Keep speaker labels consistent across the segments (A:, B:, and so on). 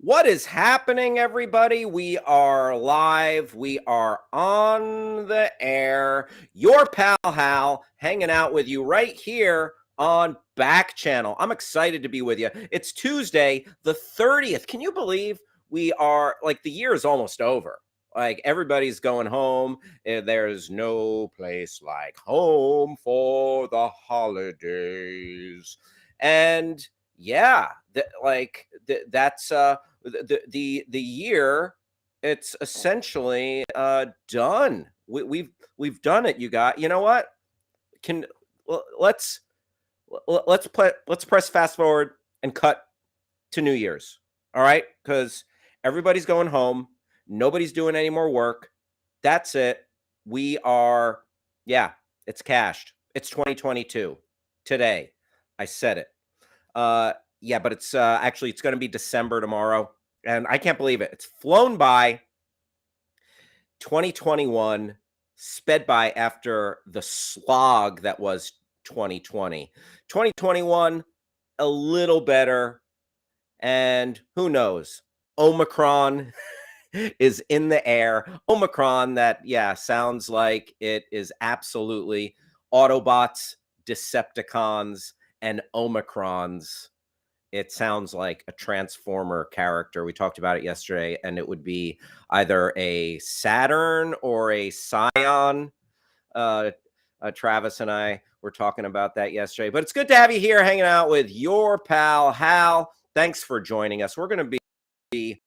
A: What is happening, everybody? We are live. We are on the air. Your pal Hal hanging out with you right here on Backchannel. I'm excited to be with you. It's Tuesday, the 30th. Can you believe we are the year is almost over? Like everybody's going home. There's no place like home for the holidays. And yeah, that's the year, it's essentially done. We've done it. You know what? Can let's let's press fast forward and cut to New Year's. All right, because everybody's going home. Nobody's doing any more work. That's it. We are, yeah, it's cashed. It's 2022 today. I said it. Yeah, but it's actually it's going to be December tomorrow, and I can't believe it. It's flown by. 2021 sped by after the slog that was 2020. 2021 a little better, and who knows? Omicron is in the air. Omicron, that, yeah, sounds like it is absolutely Autobots, Decepticons, and Omicrons. It sounds like a Transformer character. We talked about it yesterday, and it would be either a Saturn or a Scion. Travis and I were talking about that yesterday. But it's good to have you here hanging out with your pal Hal. Thanks for joining us. We're going to be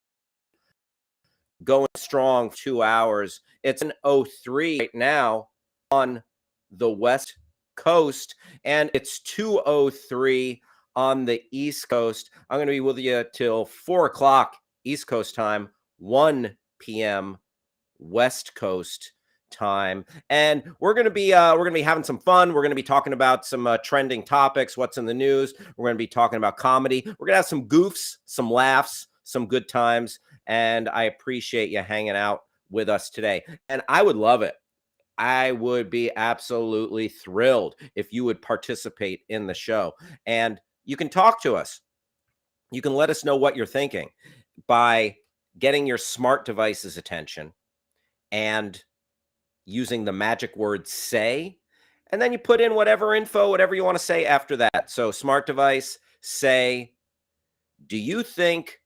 A: going strong 2 hours. It's an 03 right now on the West Coast, and it's 2:03 on the East Coast. I'm going to be with you till 4 o'clock East Coast time, 1 p.m. West Coast time, and we're going to be having some fun. We're going to be talking about some trending topics, what's in the news. We're going to be talking about comedy. We're going to have some goofs, some laughs, some good times, and I appreciate you hanging out with us today. And I would love it. I would be absolutely thrilled if you would participate in the show. And you can talk to us. You can let us know what you're thinking by getting your smart device's attention and using the magic word say, and then you put in whatever info, whatever you want to say after that. So smart device, say, do you think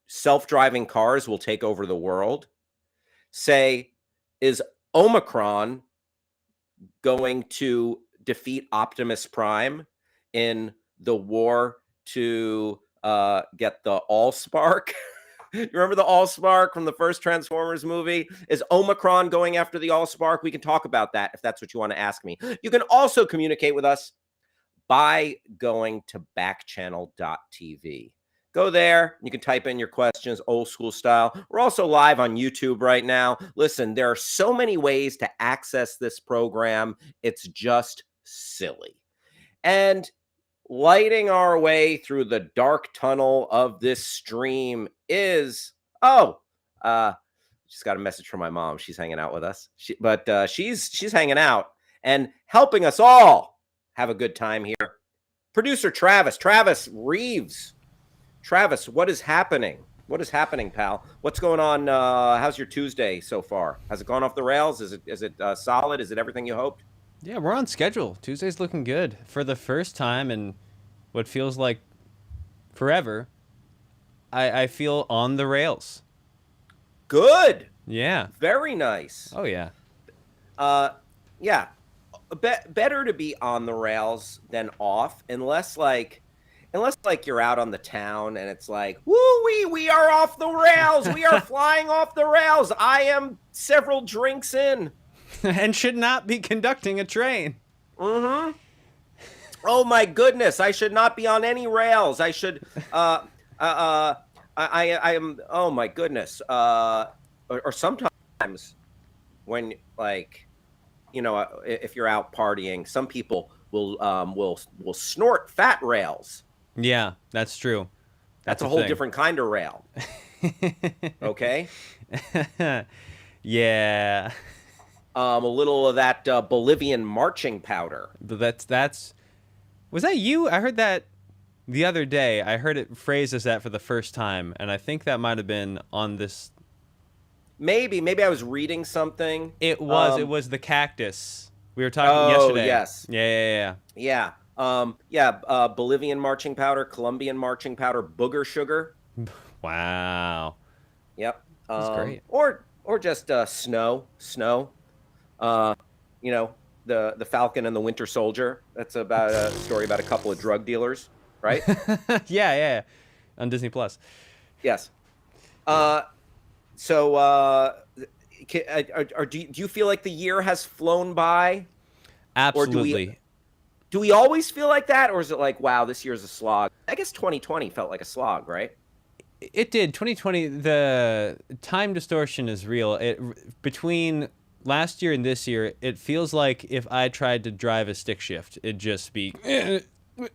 A: self-driving cars will take over the world? Say, is Omicron going to defeat Optimus Prime in the war to get the Allspark? You remember the Allspark from the first Transformers movie? Is Omicron going after the Allspark? We can talk about that if that's what you want to ask me. You can also communicate with us by going to backchannel.tv. Go there. You can type in your questions, old school style. We're also live on YouTube right now. Listen, there are so many ways to access this program. It's just silly. And lighting our way through the dark tunnel of this stream is, just got a message from my mom. She's hanging out with us. She's hanging out and helping us all have a good time here. Producer Travis Reeves. Travis, what is happening? What is happening, pal? What's going on? How's your Tuesday so far? Has it gone off the rails? Is it solid? Is it everything you hoped?
B: Yeah, we're on schedule. Tuesday's looking good. For the first time in what feels like forever, I feel on the rails.
A: Good.
B: Yeah.
A: Very nice.
B: Oh, yeah.
A: Yeah. Better to be on the rails than off, unless you're out on the town and it's like, woo, we are off the rails. We are flying off the rails. I am several drinks in.
B: And should not be conducting a train.
A: Mm-hmm. Oh my goodness, I should not be on any rails. I should I am, oh my goodness. Or sometimes when, like, if you're out partying, some people will snort fat rails.
B: Yeah, that's true.
A: That's a whole different kind of rail. Okay?
B: Yeah.
A: A little of that Bolivian marching powder.
B: But that's was that you? I heard that the other day I heard it phrased as that for the first time, and I think that might have been on this.
A: Maybe I was reading something.
B: It was the cactus. We were talking
A: Oh,
B: yesterday.
A: yes.
B: Yeah.
A: Yeah. Bolivian marching powder, Colombian marching powder, booger sugar.
B: Wow.
A: Yep.
B: That's great.
A: Or just snow. Uh, you know, the Falcon and the Winter Soldier. That's about a story about a couple of drug dealers, right?
B: Yeah. On Disney Plus.
A: Yes. Uh, so do you feel like the year has flown by, or
B: Absolutely.
A: do we always feel like that, or is it like, wow, this year's a slog? I guess 2020 felt like a slog, right?
B: It did. 2020, the time distortion is real. Between last year and this year, it feels like if I tried to drive a stick shift, it'd just be go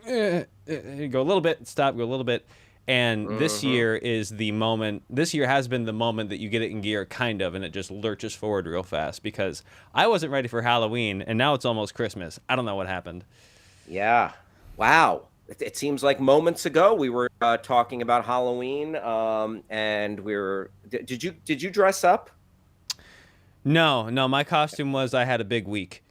B: a little bit, stop, go a little bit. And this year is the moment. This year has been the moment that you get it in gear, kind of, and it just lurches forward real fast because I wasn't ready for Halloween, and now it's almost Christmas. I don't know what happened.
A: Yeah. Wow. It seems like moments ago we were talking about Halloween, and we were. Did you dress up?
B: No, my costume was I had a big week.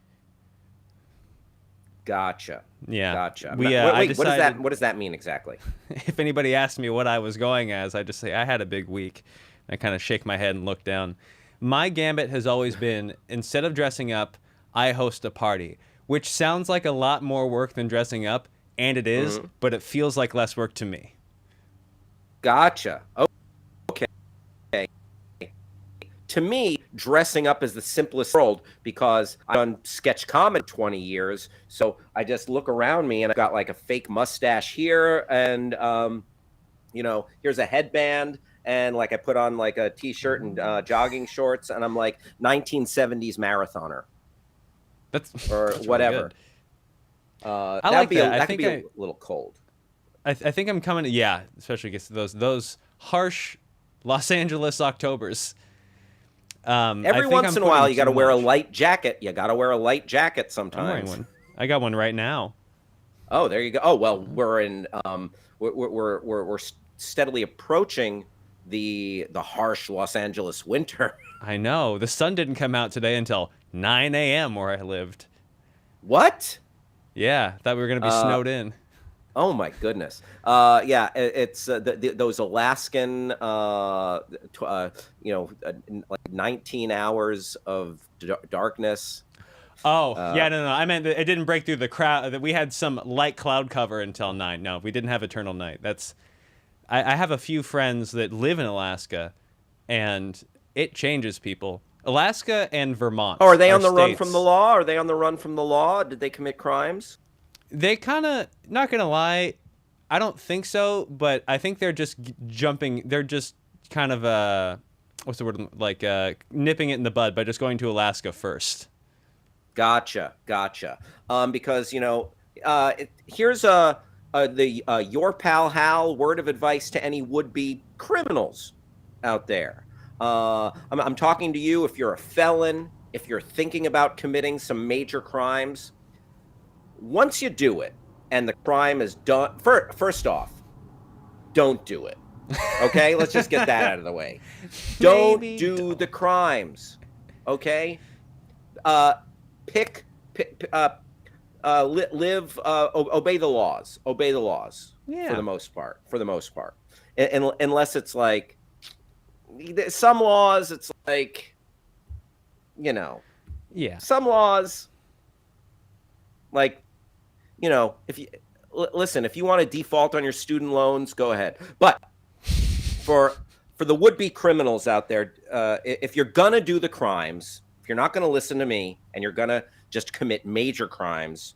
A: Gotcha.
B: Yeah.
A: Gotcha.
B: We
A: Wait,
B: I decided
A: what does that mean exactly?
B: if anybody asked me what I was going as, I just say I had a big week. I kind of shake my head and look down. My gambit has always been instead of dressing up, I host a party, which sounds like a lot more work than dressing up, and it is, but it feels like less work to me.
A: Gotcha. Okay. To me, dressing up is the simplest world because I've done sketch comedy 20 years. So I just look around me and I've got like a fake mustache here, and here's a headband, and like I put on like a t-shirt and jogging shorts, and I'm like 1970s marathoner
B: That's
A: whatever.
B: Really I like that.
A: That could be a little cold.
B: I think I'm coming. Yeah, especially against those harsh Los Angeles Octobers.
A: Every once in a while, you got to wear a light jacket. You got to wear a light jacket sometimes.
B: I'm wearing one. I got one right now.
A: Oh, there you go. Oh, well, we're in. We're steadily approaching the harsh Los Angeles winter.
B: I know the sun didn't come out today until 9 a.m. where I lived.
A: What?
B: Yeah, thought we were gonna be snowed in.
A: Oh my goodness. It's those Alaskan, like 19 hours of darkness.
B: Oh, yeah, no. I meant that it didn't break through the crowd. That we had some light cloud cover until 9. No, we didn't have eternal night. I have a few friends that live in Alaska, and it changes people. Alaska and Vermont.
A: Oh, are they on the run
B: states.
A: from the law? Are they on the run from the law? Did they commit crimes?
B: They kind of, not gonna lie, I don't think so, but I think they're just jumping. They're just kind of what's the word? Like nipping it in the bud by just going to Alaska first.
A: Gotcha. Because here's your Pal Hal word of advice to any would-be criminals out there. I'm talking to you if you're a felon, if you're thinking about committing some major crimes. Once you do it and the crime is done, first off, don't do it. Okay, let's just get that out of the way. Don't do the crimes. Okay, obey the laws. Obey the laws.
B: Yeah.
A: For the most part, and unless it's like some laws, it's like
B: Yeah.
A: some laws, like. If you listen, if you want to default on your student loans, go ahead. But for the would-be criminals out there, if you're gonna do the crimes, if you're not gonna listen to me and you're gonna just commit major crimes,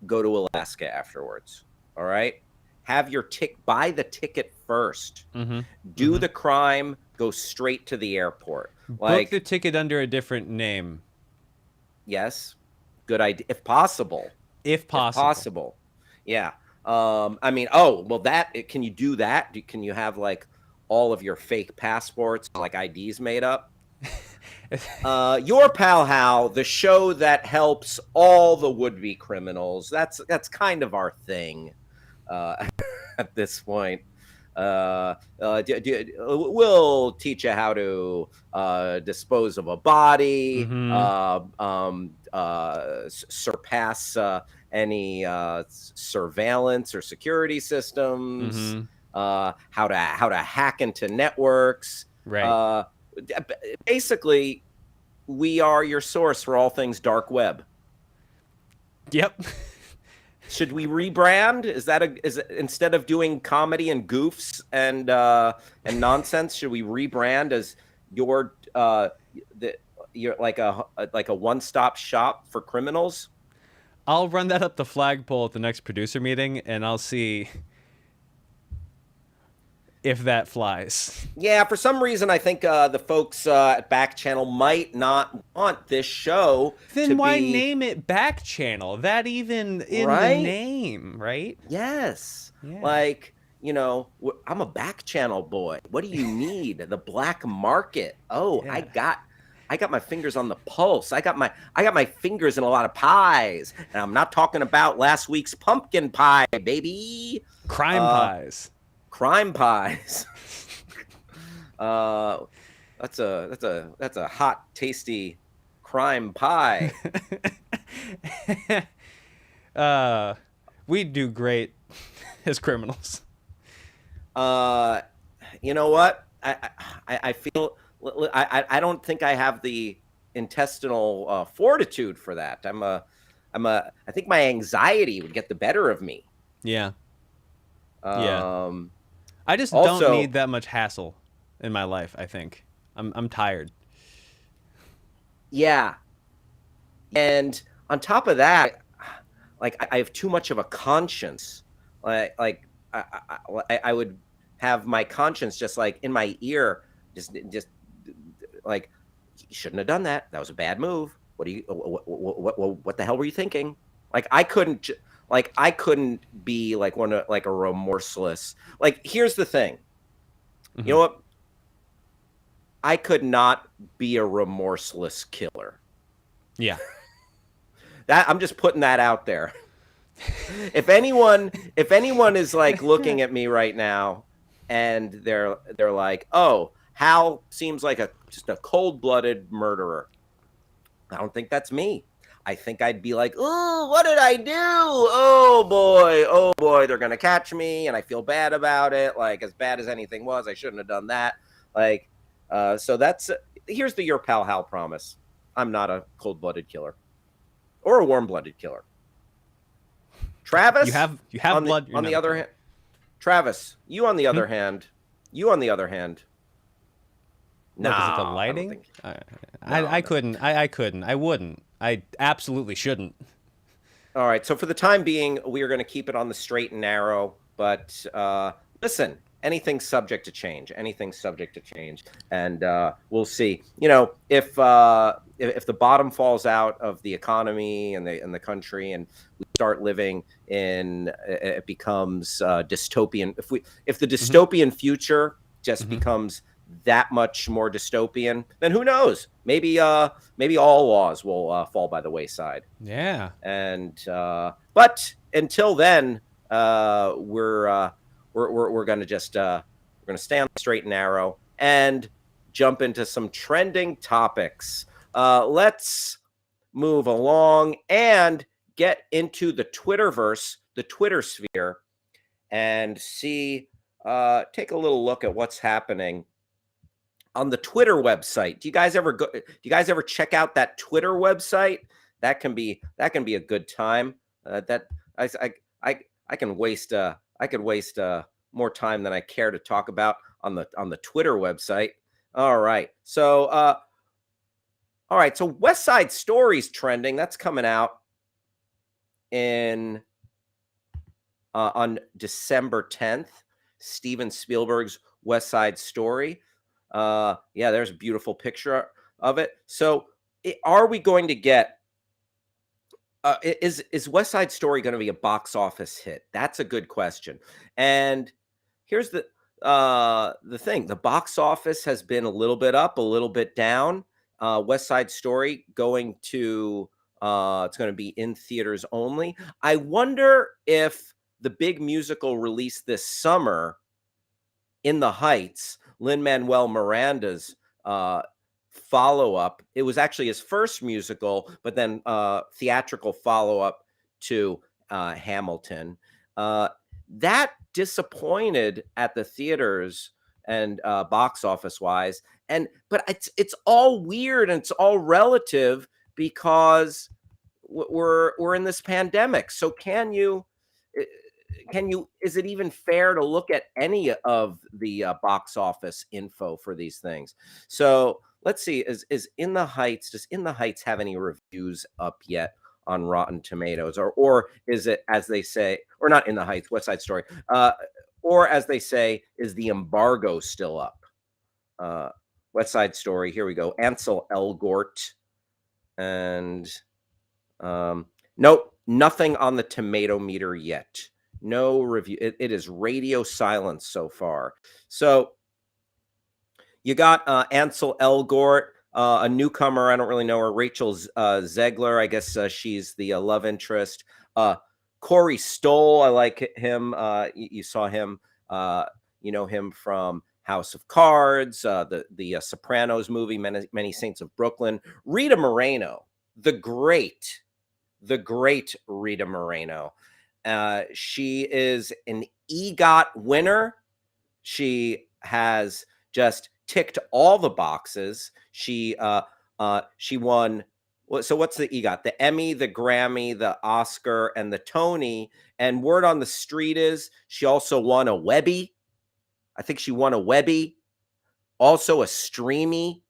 A: go to Alaska afterwards. All right, buy the ticket first. Do the crime, go straight to the airport.
B: Book the ticket under a different name.
A: Yes, good idea. If possible.
B: If possible.
A: Yeah. Can you do that? Can you have like all of your fake passports, like IDs made up? Your Pal Hal, the show that helps all the would-be criminals. That's kind of our thing. at this point. We'll teach you how to dispose of a body,
B: Mm-hmm.
A: surpass any surveillance or security systems,
B: Mm-hmm.
A: how to hack into networks.
B: Right.
A: Uh, Basically, we are your source for all things dark web.
B: Yep.
A: Should we rebrand? Is instead of doing comedy and goofs and nonsense, should we rebrand as your you're like a one-stop shop for criminals?
B: I'll run that up the flagpole at the next producer meeting, and I'll see if that flies.
A: Yeah, for some reason, I think the folks at Backchannel might not want this show to
B: Then why
A: be
B: name it Backchannel? That even in the
A: right.
B: name, right?
A: Yes.
B: Yeah.
A: Like, I'm a back channel boy. What do you need? The black market. Oh, I
B: Yeah.
A: got my fingers on the pulse. I got my fingers in a lot of pies. And I'm not talking about last week's pumpkin pie, baby.
B: Crime
A: Uh
B: pies.
A: Crime pies. uh that's a hot, tasty crime pie.
B: uh, we do great as criminals.
A: Uh, you know what? I feel I don't think I have the intestinal fortitude for that. I think my anxiety would get the better of me.
B: Yeah. Yeah.
A: Um,
B: I just don't
A: Also,
B: need that much hassle in my life, I think. I'm tired.
A: yeah, and on top of that, like I have too much of a conscience. I would have my conscience just like in my ear, just like you shouldn't have done that. That was a bad move. What the hell were you thinking? Like I couldn't be like like a remorseless. Like here's the thing. You
B: Hmm.
A: know what? I could not be a remorseless killer.
B: Yeah.
A: That I'm just putting that out there. If anyone is like looking at me right now and they're like, "Oh, Hal seems like just a cold-blooded murderer." I don't think that's me. I think I'd be like, "Oh, what did I do? Oh boy, they're gonna catch me, and I feel bad about it. Like as bad as anything was, I shouldn't have done that." Like, so that's here's the Your Pal Hal promise. I'm not a cold-blooded killer or a warm-blooded killer.
B: You
A: Travis,
B: have
A: on the
B: blood. You're
A: on
B: not
A: the
B: a
A: other
B: killer.
A: hand, Travis,
B: Hmm?
A: you on the other hand,
B: What is it? The
A: nah, I don't
B: lighting?
A: think.
B: I
A: No, no.
B: couldn't. I couldn't. I wouldn't. I absolutely shouldn't.
A: All right. So for the time being, we are going to keep it on the straight and narrow. But listen, anything's subject to change. Anything's subject to change, and we'll see. If the bottom falls out of the economy and the country, and we start living in, it becomes dystopian. If the
B: Hmm.
A: dystopian future just
B: Hmm.
A: becomes that much more dystopian, then who knows? Maybe all laws will fall by the wayside.
B: Yeah.
A: And but until then, we're gonna just we're gonna stay on the straight and narrow and jump into some trending topics. Let's move along and get into the Twitterverse, the Twitter sphere, and see. Take a little look at what's happening on the Twitter website. Do you guys ever check out that Twitter website? That can be a good time. That I can waste I could waste more time than I care to talk about on the Twitter website. All right. So West Side Story's trending. That's coming out in on December 10th. Steven Spielberg's West Side Story. Yeah, there's a beautiful picture of it. So, are we going to get? Is West Side Story going to be a box office hit? That's a good question. And here's the thing: the box office has been a little bit up, a little bit down. West Side Story going to it's going to be in theaters only. I wonder if the big musical release this summer, In the Heights, Lin-Manuel Miranda's follow-up. It was actually his first musical, but then theatrical follow-up to Hamilton. That disappointed at the theaters and box office wise. But it's all weird and it's all relative because we're in this pandemic. So is it even fair to look at any of the box office info for these things? So let's see, is In the Heights, does In the Heights have any reviews up yet on Rotten Tomatoes? Or is it, as they say, or not In the Heights, West Side Story, or as they say, is the embargo still up? West Side Story, here we go. Ansel Elgort. And nope, nothing on the tomato meter yet. No review. It is radio silence so far. So you got Ansel Elgort, a newcomer. I don't really know her. Rachel Zegler. I guess she's the love interest. Corey Stoll. I like him. You saw him. You know him from House of Cards, the Sopranos movie, Many Saints of Brooklyn. Rita Moreno, the great Rita Moreno. She is an EGOT winner. She has just ticked all the boxes. She won. So what's the EGOT? The Emmy, the Grammy, the Oscar, and the Tony. And word on the street is she also won a Webby. I think she won a Webby. Also a Streamy,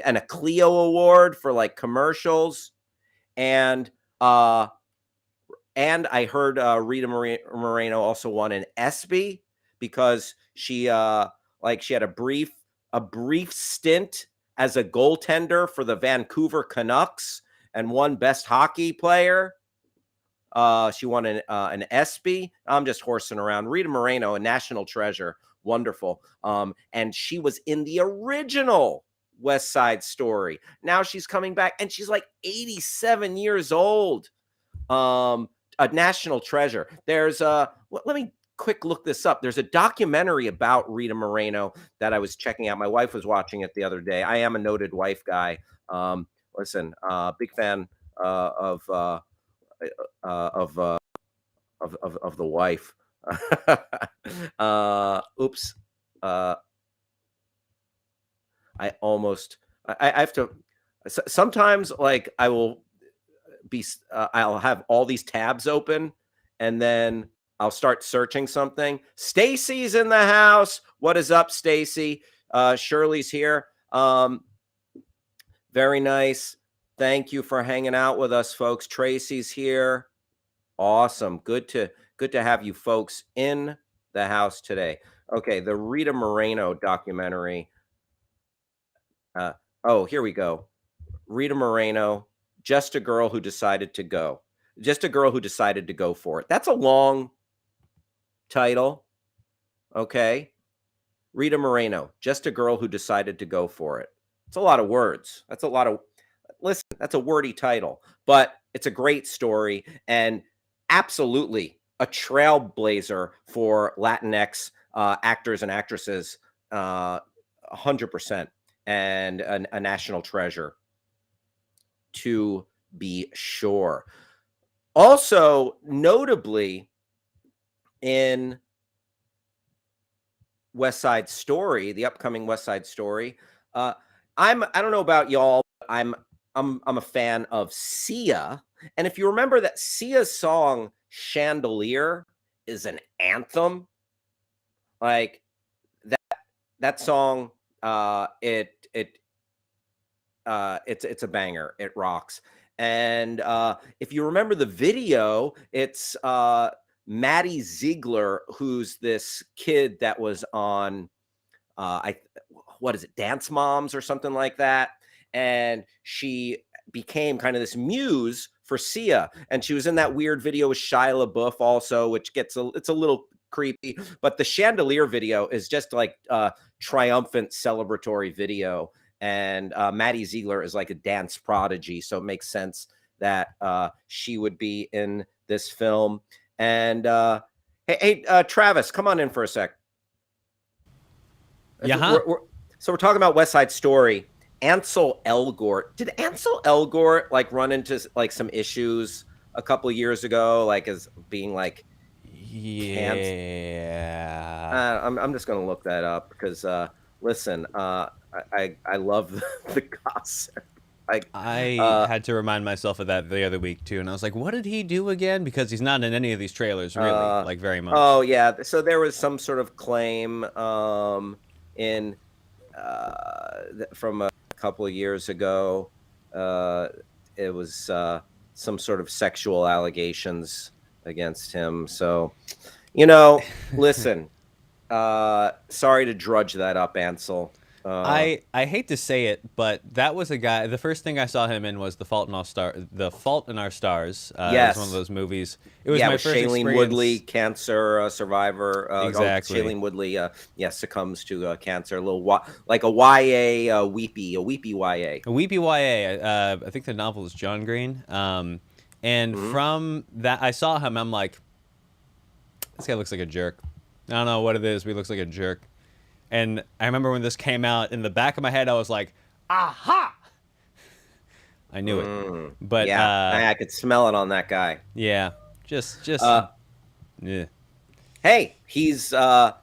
A: and a Clio Award for like commercials. And I heard Rita Moreno also won an ESPY because she had a brief stint as a goaltender for the Vancouver Canucks and won Best Hockey Player. She won an ESPY. I'm just horsing around. Rita Moreno, a national treasure, wonderful. And she was in the original West Side Story. Now she's coming back, and she's like 87 years old. A national treasure. There's let me quick look this up. There's a documentary about Rita Moreno that I was checking out. My wife was watching it the other day. I am a noted wife guy. Listen, big fan of the wife. Oops. I have to. Sometimes, like, I will I'll have all these tabs open, and then I'll start searching something. Stacy's in the house. What is up, Stacy? Shirley's here. Very nice. Thank you for hanging out with us, folks. Tracy's here. Awesome. Good to have you folks in the house today. Okay, the Rita Moreno documentary. Oh, here we go. Rita Moreno, Just a Girl Who Decided to Go. Just a Girl Who Decided to Go for It. That's a long title. Okay. Rita Moreno, Just a Girl Who Decided to Go for It. It's a lot of words. That's a wordy title, but it's a great story and absolutely a trailblazer for Latinx actors and actresses, 100%, and a national treasure, to be sure. Also, notably in West Side Story, the upcoming West Side Story, I don't know about y'all, but I'm a fan of Sia. And if you remember that Sia's song Chandelier is an anthem, like that song, it's a banger. It rocks. And if you remember the video, it's Maddie Ziegler, who's this kid that was on what is it, Dance Moms or something like that, and she became kind of this muse for Sia, and she was in that weird video with Shia LaBeouf also, which it's a little creepy, but the Chandelier video is just like a triumphant celebratory video. And Maddie Ziegler is like a dance prodigy, so it makes sense that she would be in this film. And hey, Travis, come on in for a sec.
B: Yeah.
A: So we're talking about West Side Story. Ansel Elgort. Did Ansel Elgort like run into like some issues a couple of years ago, like as being like
B: Yeah.
A: I'm just gonna look that up because listen, I love the gossip. Like
B: I had to remind myself of that the other week too, and I was like, "What did he do again?" Because he's not in any of these trailers, really, like very much.
A: Oh yeah, so there was some sort of claim in from a couple of years ago. It was some sort of sexual allegations against him. So, listen, sorry to drudge that up, Ansel.
B: I hate to say it, but that was a guy. The first thing I saw him in was The Fault in Our Stars. It was one of
A: Yes.
B: those movies. It was
A: Yeah,
B: my
A: with
B: first
A: Shailene
B: experience.
A: Woodley, cancer survivor.
B: Exactly.
A: Shailene Woodley, succumbs to cancer. A little like a YA, a weepy YA.
B: A weepy YA. I think the novel is John Green. And from that, I saw him. I'm like, this guy looks like a jerk. I don't know what it is, but he looks like a jerk. And I remember when this came out, in the back of my head, I was like, aha! I knew it. But
A: yeah, I could smell it on that guy.
B: yeah, just yeah.
A: Hey, he's the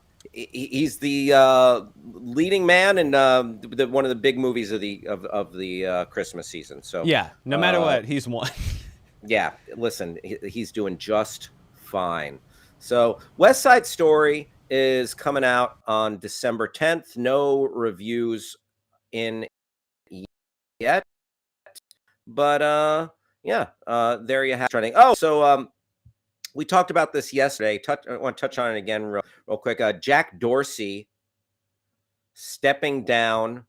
A: leading man in one of the big movies of the Christmas season. So
B: Yeah, no matter what, he's won.
A: yeah, listen, he's doing just fine. So West Side Story is coming out on December 10th. No reviews in yet, but yeah, there you have it. Trending. Oh, so we talked about this yesterday. I want to touch on it again real quick. Jack Dorsey stepping down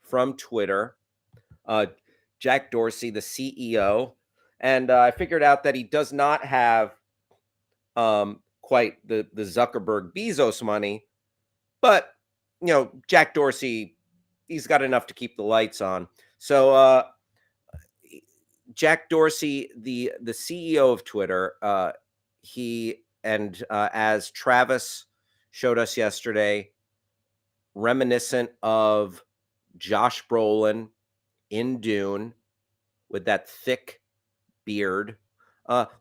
A: from Twitter. Jack Dorsey, the CEO, and I figured out that he does not have quite the Zuckerberg Bezos money, but Jack Dorsey, he's got enough to keep the lights on. So Jack Dorsey, the CEO of Twitter, he and as Travis showed us yesterday, reminiscent of Josh Brolin in Dune with that thick beard.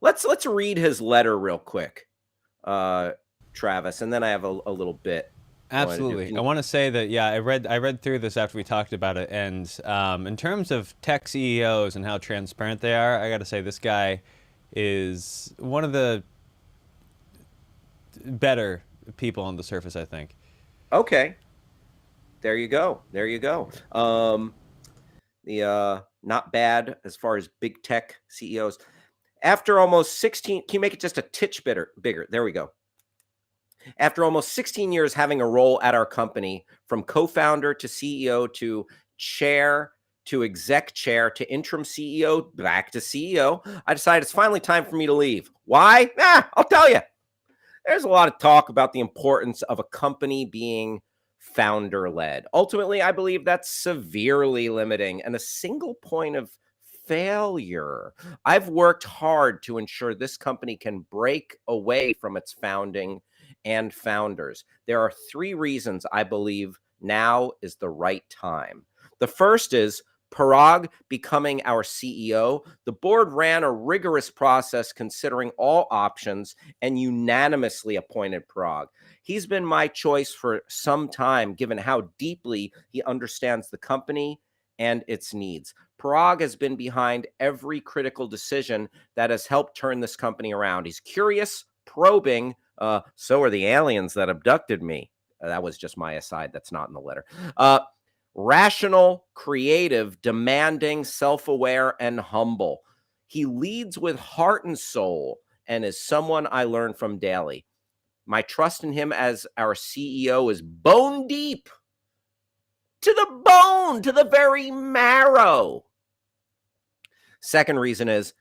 A: Let's read his letter real quick, Travis, and then I have a little bit.
B: Absolutely. I want to say that, yeah, I read through this after we talked about it, and in terms of tech CEOs and how transparent they are, I got to say this guy is one of the better people on the surface, I think.
A: Okay. There you go. There you go. The not bad as far as big tech CEOs. After almost 16, can you make it just a titch bigger? There we go. After almost 16 years having a role at our company, from co-founder to CEO to chair to exec chair to interim CEO back to CEO, I decided it's finally time for me to leave. Why? I'll tell you. There's a lot of talk about the importance of a company being founder-led. Ultimately, I believe that's severely limiting and a single point of failure. I've worked hard to ensure this company can break away from its founding and founders. There are 3 reasons I believe now is the right time. The first is Parag becoming our CEO. The board ran a rigorous process considering all options and unanimously appointed Parag. He's been my choice for some time, given how deeply he understands the company and its needs. Parag has been behind every critical decision that has helped turn this company around. He's curious, probing. So are the aliens that abducted me. That was just my aside. That's not in the letter. Rational, creative, demanding, self-aware, and humble. He leads with heart and soul and is someone I learn from daily. My trust in him as our CEO is bone deep, to the bone, to the very marrow. Second reason is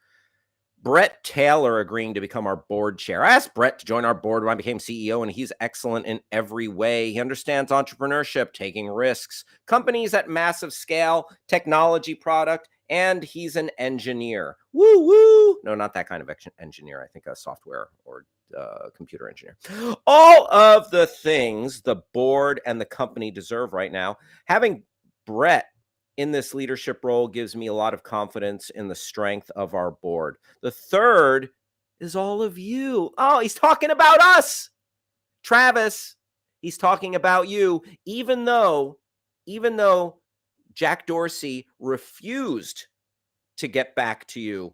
A: Brett Taylor agreeing to become our board chair. I asked Brett to join our board when I became CEO, and he's excellent in every way. He understands entrepreneurship, taking risks, companies at massive scale, technology product, and he's an engineer. Woo woo! No, not that kind of engineer. I think a software or computer engineer. All of the things the board and the company deserve right now. Having Brett in this leadership role gives me a lot of confidence in the strength of our board. The third is all of you. Oh, he's talking about us. Travis, he's talking about you, even though Jack Dorsey refused to get back to you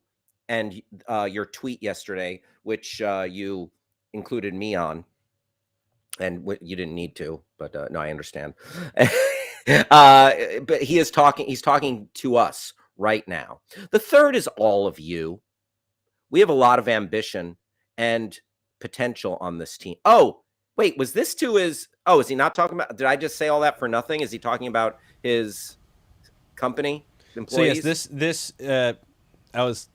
A: and your tweet yesterday, which you included me on, and you didn't need to, but no, I understand. But he's talking to us right now. The third is all of you. We have a lot of ambition and potential on this team. Oh, wait, was this to his? Oh, is he not talking about? Did I just say all that for nothing? Is he talking about his company employees?
B: So yes, this I was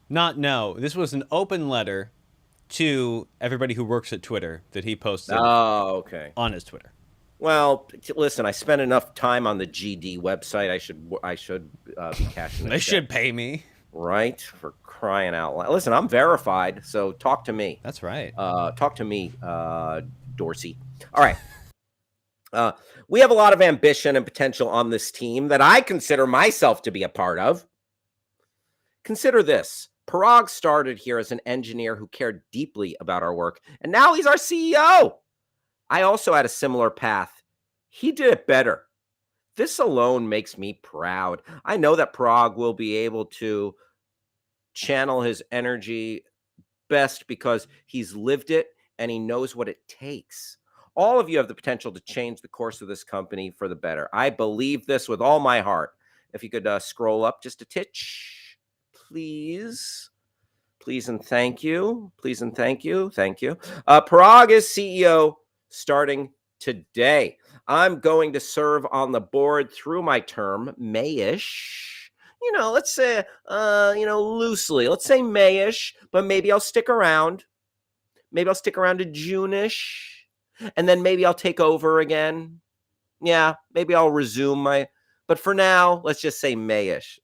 B: not no. This was an open letter to everybody who works at Twitter that he posted.
A: Oh, okay.
B: On his Twitter.
A: Well, listen, I spent enough time on the GD website. I should be cashing.
B: They should pay me.
A: Right, for crying out loud. Listen, I'm verified, so talk to me.
B: That's right.
A: Talk to me, Dorsey. All right. We have a lot of ambition and potential on this team that I consider myself to be a part of. Consider this. Parag started here as an engineer who cared deeply about our work, and now he's our CEO. I also had a similar path. He did it better. This alone makes me proud. I know that Parag will be able to channel his energy best because he's lived it and he knows what it takes. All of you have the potential to change the course of this company for the better. I believe this with all my heart. If you could scroll up just a titch, please. Please and thank you. Please and thank you. Thank you. Parag is CEO starting today. I'm going to serve on the board through my term, Mayish. Let's say, loosely. Let's say Mayish, but maybe I'll stick around. Maybe I'll stick around to June-ish, and then maybe I'll take over again. Yeah, maybe I'll resume but for now, let's just say Mayish.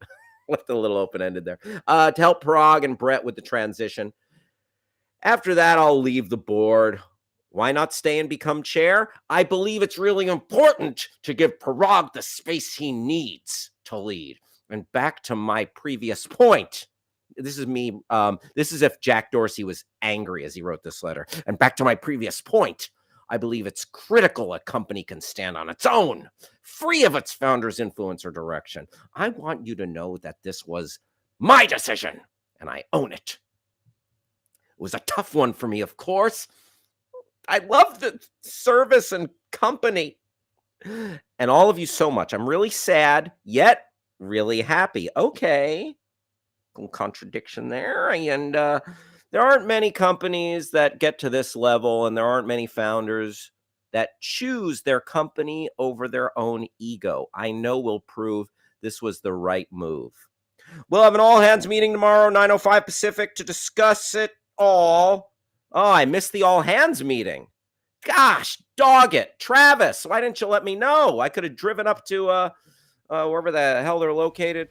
A: Left a little open-ended there. To help Parag and Brett with the transition. After that, I'll leave the board. Why not stay and become chair? I believe it's really important to give Parag the space he needs to lead. And back to my previous point. This is me. This is if Jack Dorsey was angry as he wrote this letter. And back to my previous point. I believe it's critical a company can stand on its own, free of its founder's influence or direction. I want you to know that this was my decision, and I own it. It was a tough one for me, of course. I love the service and company and all of you so much. I'm really sad, yet really happy. Okay. Little contradiction there. And there aren't many companies that get to this level, and there aren't many founders that choose their company over their own ego. I know we'll prove this was the right move. We'll have an all-hands meeting tomorrow, 9:05 Pacific, to discuss it all. Oh, I missed the all-hands meeting. Gosh, dog it. Travis, why didn't you let me know? I could have driven up to wherever the hell they're located.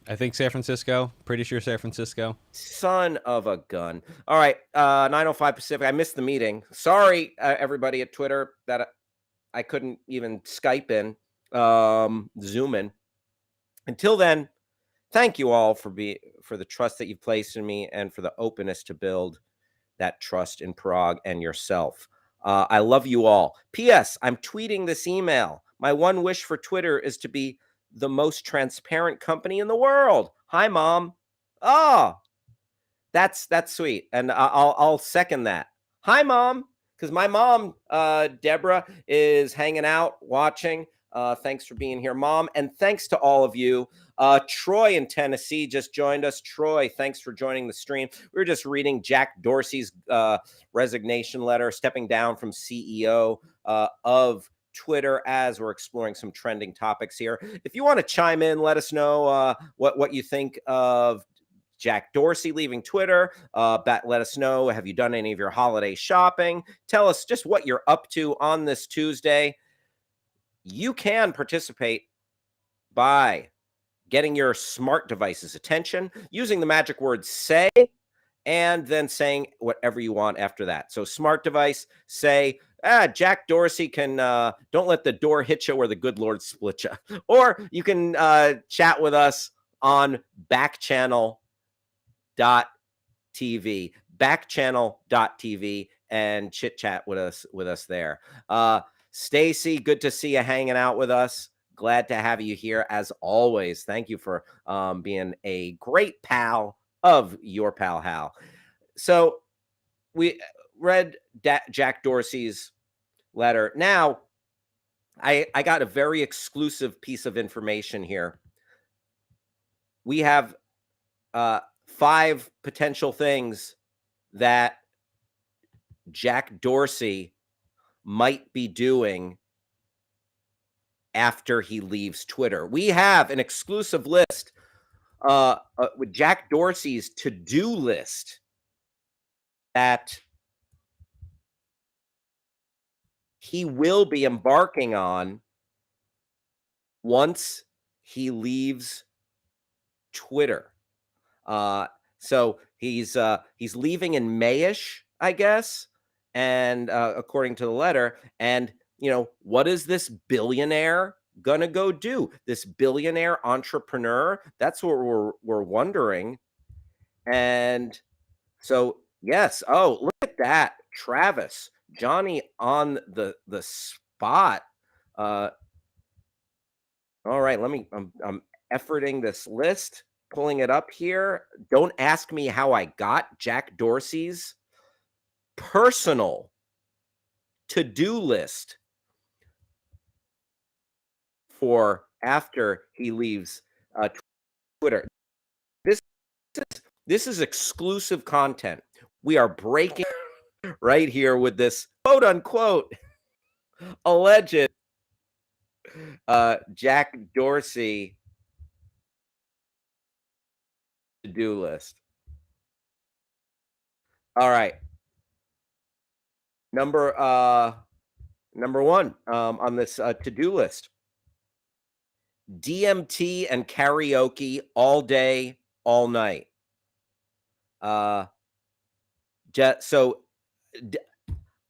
B: I think San Francisco. Pretty sure San Francisco.
A: Son of a gun. All right, 9:05 Pacific. I missed the meeting. Sorry, everybody at Twitter, that I couldn't even Skype in, Zoom in. Until then, thank you all for the trust that you've placed in me and for the openness to build that trust in Parag and yourself. I love you all. P.S. I'm tweeting this email. My one wish for Twitter is to be the most transparent company in the world. Hi, Mom. Oh, that's sweet. And I'll second that. Hi, Mom. Because my mom, Deborah, is hanging out, watching. Thanks for being here, Mom. And thanks to all of you. Troy in Tennessee just joined us. Troy, thanks for joining the stream. We were just reading Jack Dorsey's resignation letter, stepping down from CEO of Twitter as we're exploring some trending topics here. If you want to chime in, let us know what you think of Jack Dorsey leaving Twitter. Let us know, have you done any of your holiday shopping? Tell us just what you're up to on this Tuesday. You can participate by getting your smart device's attention, using the magic word say, and then saying whatever you want after that. So smart device, say, Jack Dorsey can, don't let the door hit you where the good Lord split you. Or you can chat with us on Backchannel.tv, Backchannel.tv, and chit chat with us there. Stacy, good to see you hanging out with us. Glad to have you here as always. Thank you for being a great pal of your pal Hal. So we read Jack Dorsey's letter. Now, I got a very exclusive piece of information here. We have 5 potential things that Jack Dorsey might be doing after he leaves Twitter. We have an exclusive list with Jack Dorsey's to-do list that he will be embarking on once he leaves Twitter. So he's leaving in Mayish, I guess, and according to the letter. And what is this billionaire gonna go do? This billionaire entrepreneur? That's what we're wondering. And so yes. Oh, look at that, Travis, Johnny on the spot. All right, I'm efforting this list, pulling it up here. Don't ask me how I got Jack Dorsey's personal to-do list for after he leaves Twitter. This is exclusive content. We are breaking right here with this quote unquote alleged Jack Dorsey to-do list. All right. Number 1 on this to-do list: DMT and karaoke all day, all night. So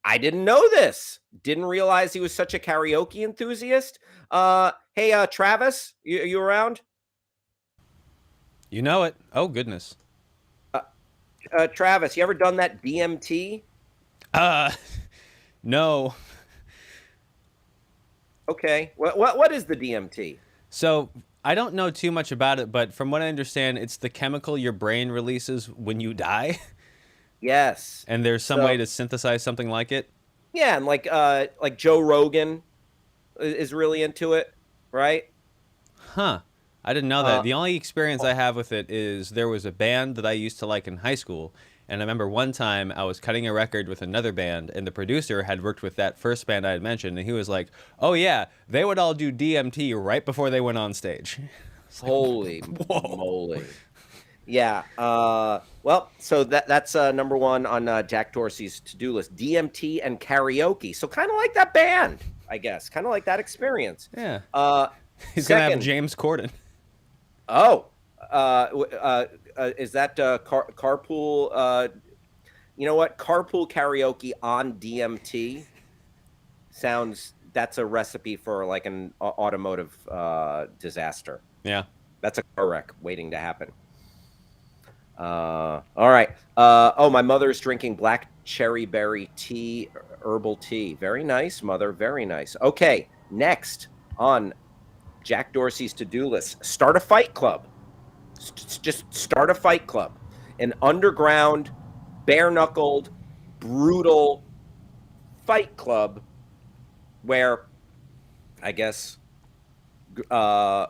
A: I didn't know this. Didn't realize he was such a karaoke enthusiast. Hey, Travis, you around?
B: You know it. Oh, goodness.
A: Travis, you ever done that DMT?
B: No.
A: Okay. What is the DMT?
B: So I don't know too much about it, but from what I understand, it's the chemical your brain releases when you die.
A: Yes.
B: And there's some way to synthesize something like it.
A: Yeah, and like Joe Rogan is really into it, right?
B: Huh. I didn't know that. The only experience I have with it is there was a band that I used to like in high school. And I remember one time I was cutting a record with another band, and the producer had worked with that first band I had mentioned, and he was like, "Oh yeah, they would all do DMT right before they went on stage."
A: Holy moly! Yeah. Well, so that's number 1 on Jack Dorsey's to-do list: DMT and karaoke. So kind of like that band, I guess. Kind of like that experience.
B: Yeah. He's
A: Second,
B: gonna have James Corden.
A: Oh, is that carpool? You know what? Carpool karaoke on DMT sounds. That's a recipe for like an automotive disaster.
B: Yeah.
A: That's a car wreck waiting to happen. All right. Oh, my mother's drinking black cherry berry tea, herbal tea. Very nice, mother. Very nice. Okay. Next on Jack Dorsey's to-do list: start a fight club. Just start a fight club. An underground, bare-knuckled, brutal fight club where I guess all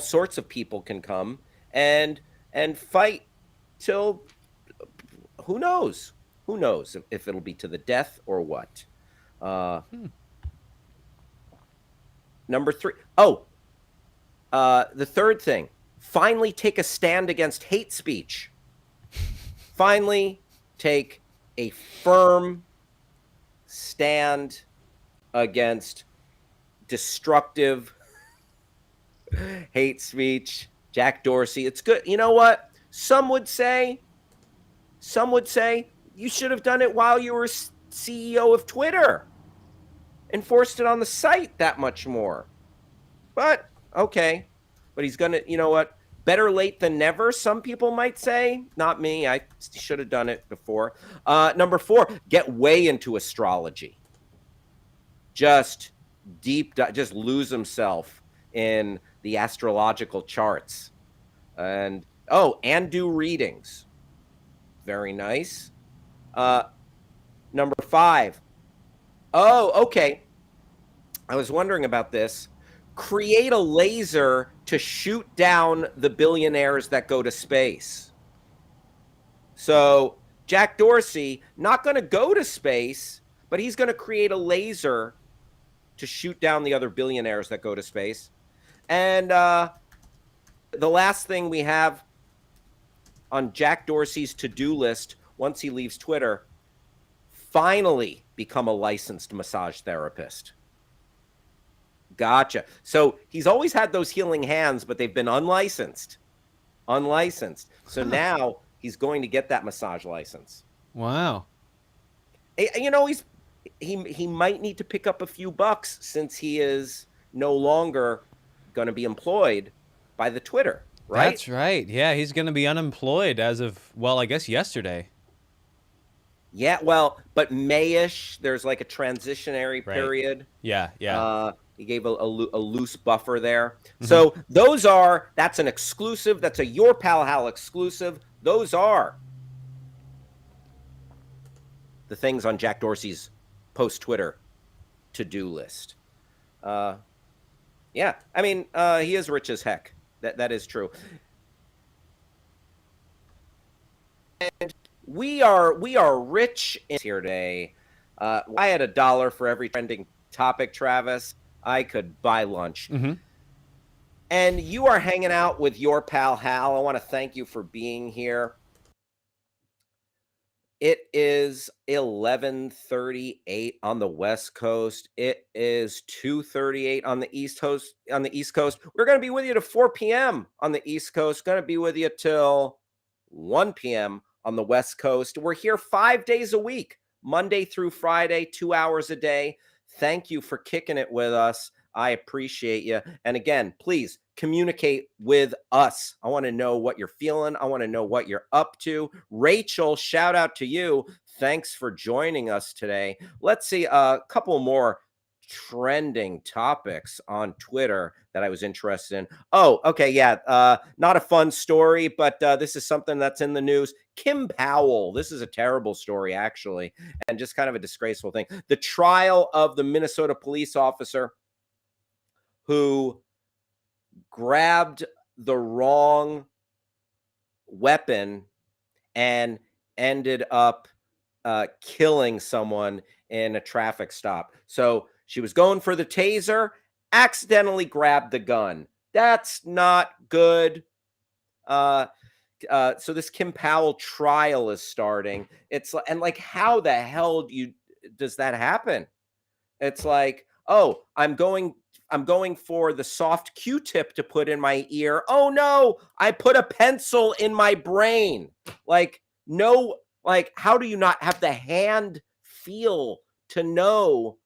A: sorts of people can come and fight till who knows if it'll be to the death or what. Number 3. Oh, the third thing: finally take a stand against hate speech. Finally take a firm stand against destructive Hate speech, Jack Dorsey. It's good. You know what? Some would say you should have done it while you were CEO of Twitter. Enforced it on the site that much more. But okay. But he's going to, you know what? Better late than never, some people might say. Not me. I should have done it before. Number 4, get way into astrology. Just just lose himself in the astrological charts. And do readings. Very nice. Number 5. Oh, okay. I was wondering about this. Create a laser to shoot down the billionaires that go to space. So Jack Dorsey, not going to go to space, but he's going to create a laser to shoot down the other billionaires that go to space. And the last thing we have on Jack Dorsey's to-do list once he leaves Twitter, finally become a licensed massage therapist. Gotcha. So he's always had those healing hands, but they've been unlicensed. So now he's going to get that massage license.
B: Wow.
A: You know, he might need to pick up a few bucks since he is no longer going to be employed by the Twitter, right?
B: That's right. Yeah, he's going to be unemployed as of, well, I guess yesterday.
A: Yeah, well, but Mayish, there's like a transitionary period.
B: Yeah, yeah.
A: He gave a loose buffer there. So that's an exclusive. That's a Your Pal Hal exclusive. Those are the things on Jack Dorsey's post-Twitter to-do list. Yeah, I mean, he is rich as heck. That is true. And we are rich here today. I had $1 for every trending topic, Travis. I could buy lunch. And you are hanging out with Your Pal Hal. I want to thank you for being here. It is 11:38 on the West Coast. It is 2:38 on the East Coast. We're going to be with you to 4 p.m. on the East Coast. Going to be with you till 1 p.m. on the West Coast. We're here 5 days a week, Monday through Friday, 2 hours a day. Thank you for kicking it with us. I appreciate you. And again, please communicate with us. I want to know what you're feeling. I want to know what you're up to. Rachel, shout out to you. Thanks for joining us today. Let's see a couple more trending topics on Twitter that I was interested in. Oh, okay. Yeah. Not a fun story, but this is something that's in the news. Kim Powell. This is a terrible story, actually, and just kind of a disgraceful thing. The trial of the Minnesota police officer who grabbed the wrong weapon and ended up killing someone in a traffic stop. So she was going for the taser, accidentally grabbed the gun. That's not good. So this Kim Powell trial is starting. It's like how the hell does that happen? It's like, oh, I'm going for the soft Q-tip to put in my ear. Oh no, I put a pencil in my brain. Like, no, like, how do you not have the hand feel to know?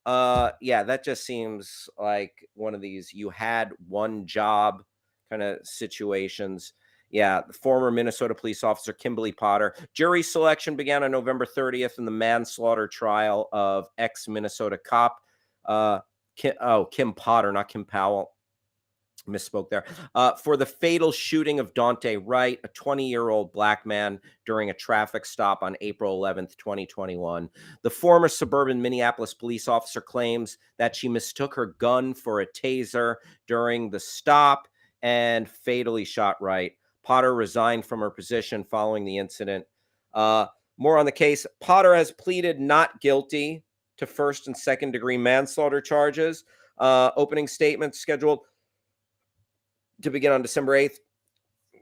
A: Yeah, that just seems like one of these you had one job kind of situations. Yeah, the former Minnesota police officer Kimberly Potter. Jury selection began on November 30th in the manslaughter trial of ex-Minnesota cop Kim Potter, not Kim Powell. Misspoke there. For the fatal shooting of Dante Wright, a 20-year-old black man during a traffic stop on April 11th, 2021. The former suburban Minneapolis police officer claims that she mistook her gun for a taser during the stop and fatally shot Wright. Potter resigned from her position following the incident. More on the case. Potter has pleaded not guilty to first and second degree manslaughter charges. Opening statement scheduled to begin on December 8th,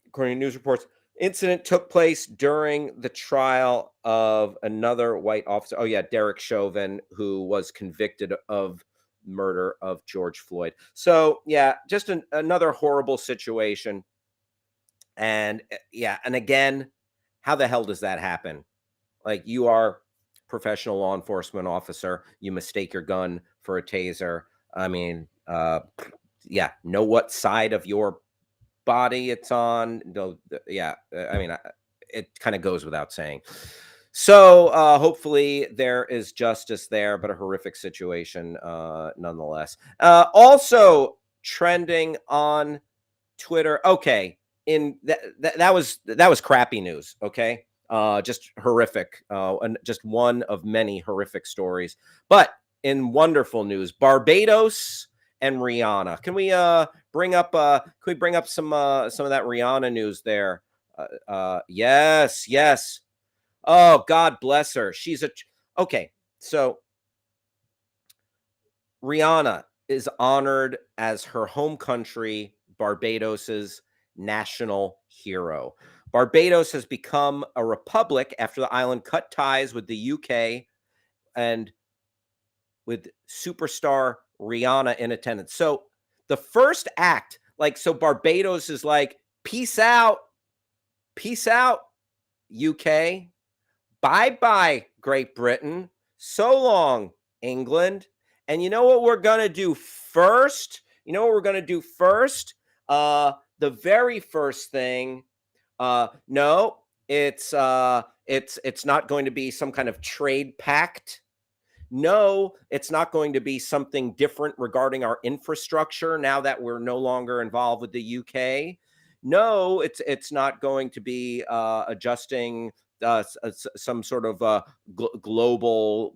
A: according to news reports. Incident took place during the trial of another white officer. Oh, yeah, Derek Chauvin, who was convicted of murder of George Floyd. So yeah, just another horrible situation. And yeah, and again, how the hell does that happen? Like, you are professional law enforcement officer, you mistake your gun for a taser. I mean, yeah, know what side of your body it's on. No, yeah, I mean, it kind of goes without saying. So hopefully there is justice there, but a horrific situation nonetheless. Also trending on Twitter. Okay, in that was crappy news. Okay, just horrific. And just one of many horrific stories. But in wonderful news, Barbados and Rihanna. Can we bring up? Can we bring up some of that Rihanna news there? Yes, yes. Oh, God bless her. She's okay. So Rihanna is honored as her home country, Barbados's national hero. Barbados has become a republic after the island cut ties with the UK and with superstar Rihanna in attendance. So the first act, like, so Barbados is like, peace out, UK. Bye bye, Great Britain. So long, England. And you know what we're going to do first? You know what we're going to do first? The very first thing, no, it's not going to be some kind of trade pact. No, it's not going to be something different regarding our infrastructure now that we're no longer involved with the UK. No, it's not going to be adjusting some sort of global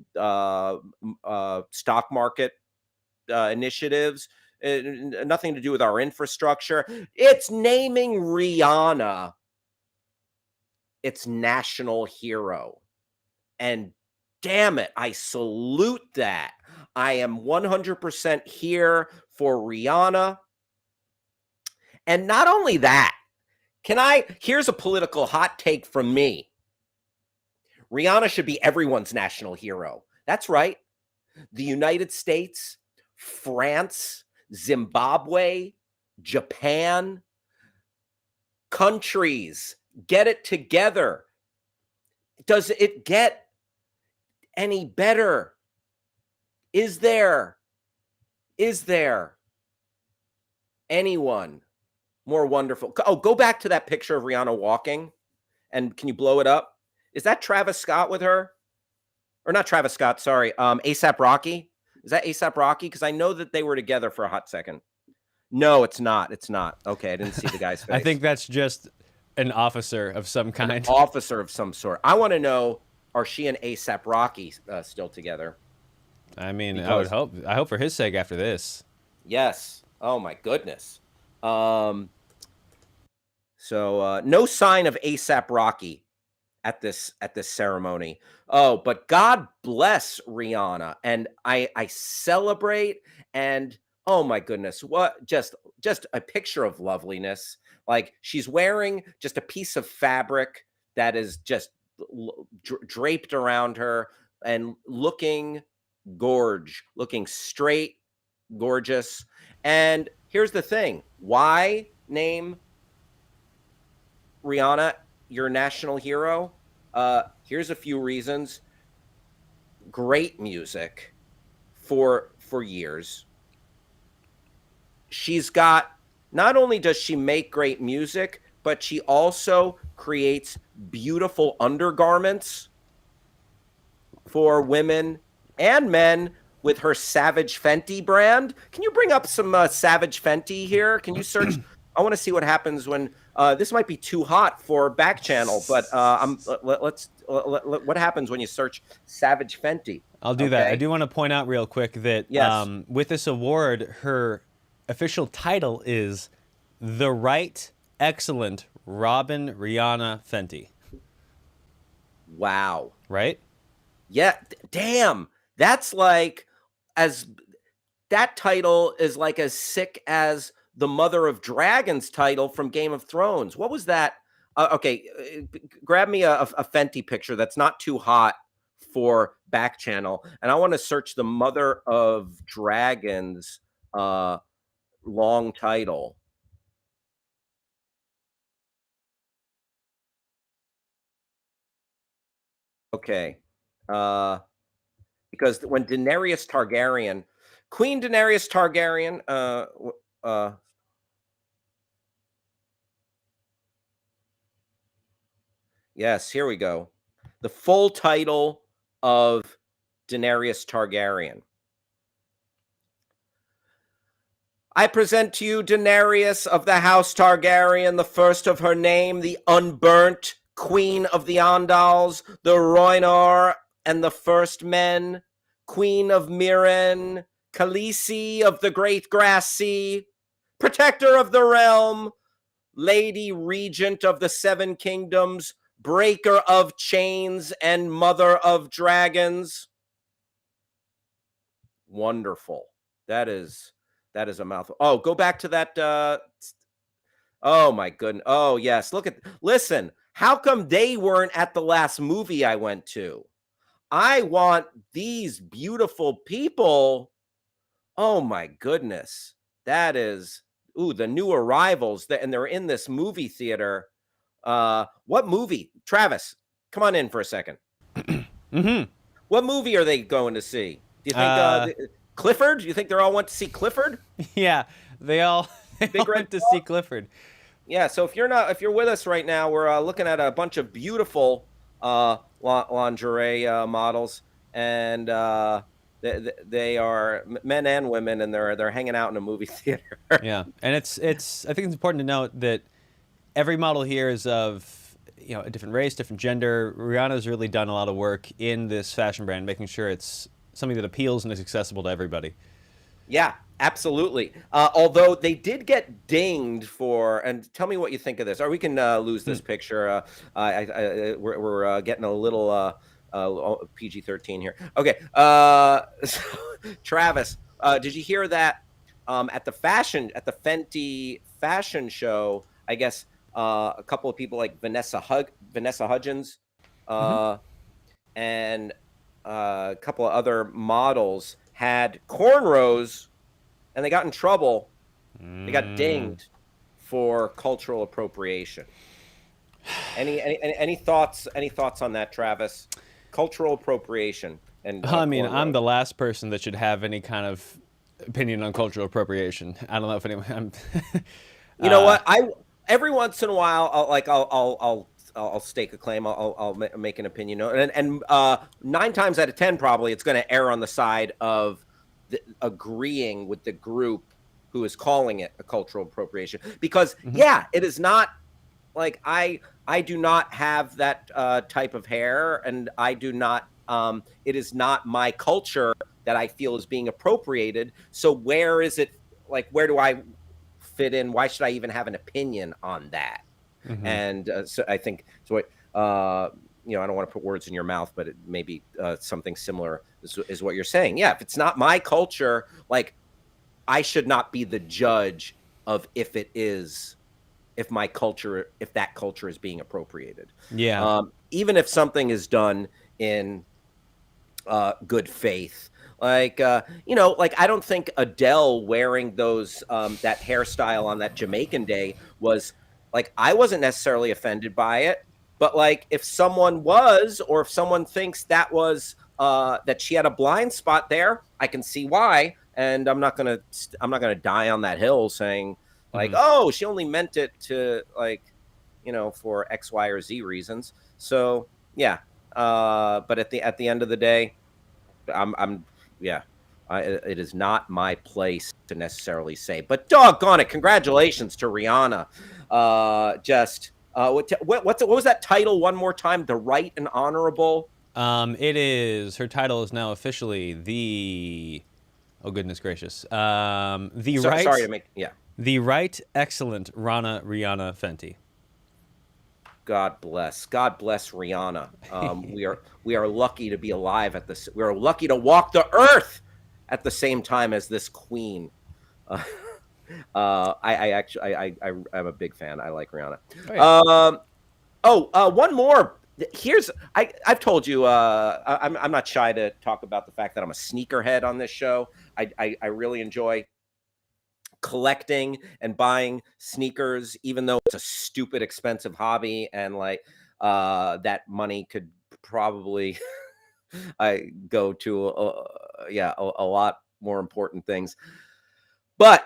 A: stock market initiatives. Nothing to do with our infrastructure. It's naming Rihanna its national hero. And damn it, I salute that. I am 100% here for Rihanna. And not only that, here's a political hot take from me. Rihanna should be everyone's national hero. That's right. The United States, France, Zimbabwe, Japan, countries, get it together. Does it get any better? Is there anyone more wonderful? Oh, go back to that picture of Rihanna walking, and can you blow it up? Is that Travis Scott with her? Or not Travis Scott, sorry. A$AP Rocky? Is that A$AP Rocky? Because I know that they were together for a hot second. No, it's not. It's not. Okay, I didn't see the guy's face.
B: I think that's just an officer of some kind.
A: An officer of some sort. I want to know, are she and A$AP Rocky still together?
B: I mean, because I hope for his sake after this.
A: Yes. Oh my goodness. So no sign of A$AP Rocky at this ceremony. Oh, but God bless Rihanna, and I celebrate. And oh my goodness, what just a picture of loveliness. Like, she's wearing just a piece of fabric that is just draped around her and looking looking straight, gorgeous. And here's the thing: why name Rihanna your national hero? Here's a few reasons. Great music for years. She's got, not only does she make great music, but she also creates beautiful undergarments for women and men with her Savage Fenty brand. Can you bring up some Savage Fenty here? Can you search? I want to see what happens when this might be too hot for Backchannel, but what happens when you search Savage Fenty?
B: I'll do that. I do want to point out real quick that
A: yes.
B: With this award, her official title is The Right Excellent Robin Rihanna Fenty.
A: Wow.
B: Right?
A: Yeah. Damn. That's like, that title is like as sick as the Mother of Dragons title from Game of Thrones. What was that? Okay, grab me a Fenty picture that's not too hot for Backchannel, and I want to search the Mother of Dragons long title. Okay. Because when Daenerys Targaryen, Queen Daenerys Targaryen, yes, here we go. The full title of Daenerys Targaryen. I present to you Daenerys of the House Targaryen, the first of her name, the unburnt Queen of the Andals, the Rhoynar and the First Men, Queen of Mirren, Khaleesi of the Great Grass Sea, Protector of the Realm, Lady Regent of the Seven Kingdoms, Breaker of Chains, and Mother of Dragons. Wonderful. That is a mouthful. Oh, go back to that. Oh my goodness. Oh yes. Listen. How come they weren't at the last movie I went to? I want these beautiful people. Oh my goodness. That is. Ooh, the new arrivals. And they're in this movie theater. What movie? Travis, come on in for a second.
B: Mm-hmm.
A: What movie are they going to see? Do you think Clifford? Do you think they all went to see Clifford?
B: Yeah, they all
A: Big Red
B: went to
A: Dog?
B: see Clifford.
A: Yeah. So if you're with us right now, we're looking at a bunch of beautiful lingerie models, and they are men and women, and they're hanging out in a movie theater.
B: Yeah, and it's I think it's important to note that every model here is of a different race, different gender. Rihanna's really done a lot of work in this fashion brand, making sure it's something that appeals and is accessible to everybody.
A: Yeah, absolutely. Although they did get dinged for, and tell me what you think of this. Or we can lose this picture. We're getting a little PG-13 here. Okay. So, Travis, did you hear that at the Fenty fashion show? I guess a couple of people like Vanessa Hudgens,
B: Mm-hmm.
A: and a couple of other models had cornrows, and they got in trouble. They got dinged for cultural appropriation. Any thoughts? Any thoughts on that, Travis? Cultural appropriation and
B: I mean, I'm
A: cornrows.
B: the last person that should have any kind of opinion on cultural appropriation. I don't know if anyone.
A: You know what? I every once in a while, I'll stake a claim. I'll make an opinion, and 9 times out of 10, probably it's going to err on the side of agreeing with the group who is calling it a cultural appropriation. Because yeah, it is not like I do not have that type of hair, and I do not. It is not my culture that I feel is being appropriated. So where is it? Like, where do I fit in? Why should I even have an opinion on that? And so I think so. I don't want to put words in your mouth, but it may be something similar is what you're saying. Yeah, if it's not my culture, like I should not be the judge of if that culture is being appropriated.
B: Yeah.
A: Even if something is done in good faith. Like like I don't think Adele wearing those that hairstyle on that Jamaican day was like, I wasn't necessarily offended by it, but like if someone was, or if someone thinks that was that she had a blind spot there, I can see why, and I'm not gonna die on that hill saying like, oh, she only meant it to like for X, Y, or Z reasons. So yeah, but at the end of the day, yeah, it is not my place to necessarily say. But doggone it, congratulations to Rihanna. What was that title one more time? The Right and Honorable.
B: It is her title is now officially the. Oh goodness gracious.
A: Sorry to make
B: The Right Excellent Rana Rihanna Fenty.
A: God bless Rihanna. We are lucky to be alive at this. We are lucky to walk the earth at the same time as this queen. I'm a big fan. I like Rihanna.
B: Oh, yeah.
A: One more I've told you I'm not shy to talk about the fact that I'm a sneakerhead on this show. I really enjoy collecting and buying sneakers, even though it's a stupid expensive hobby, and like that money could probably I go to a lot more important things. But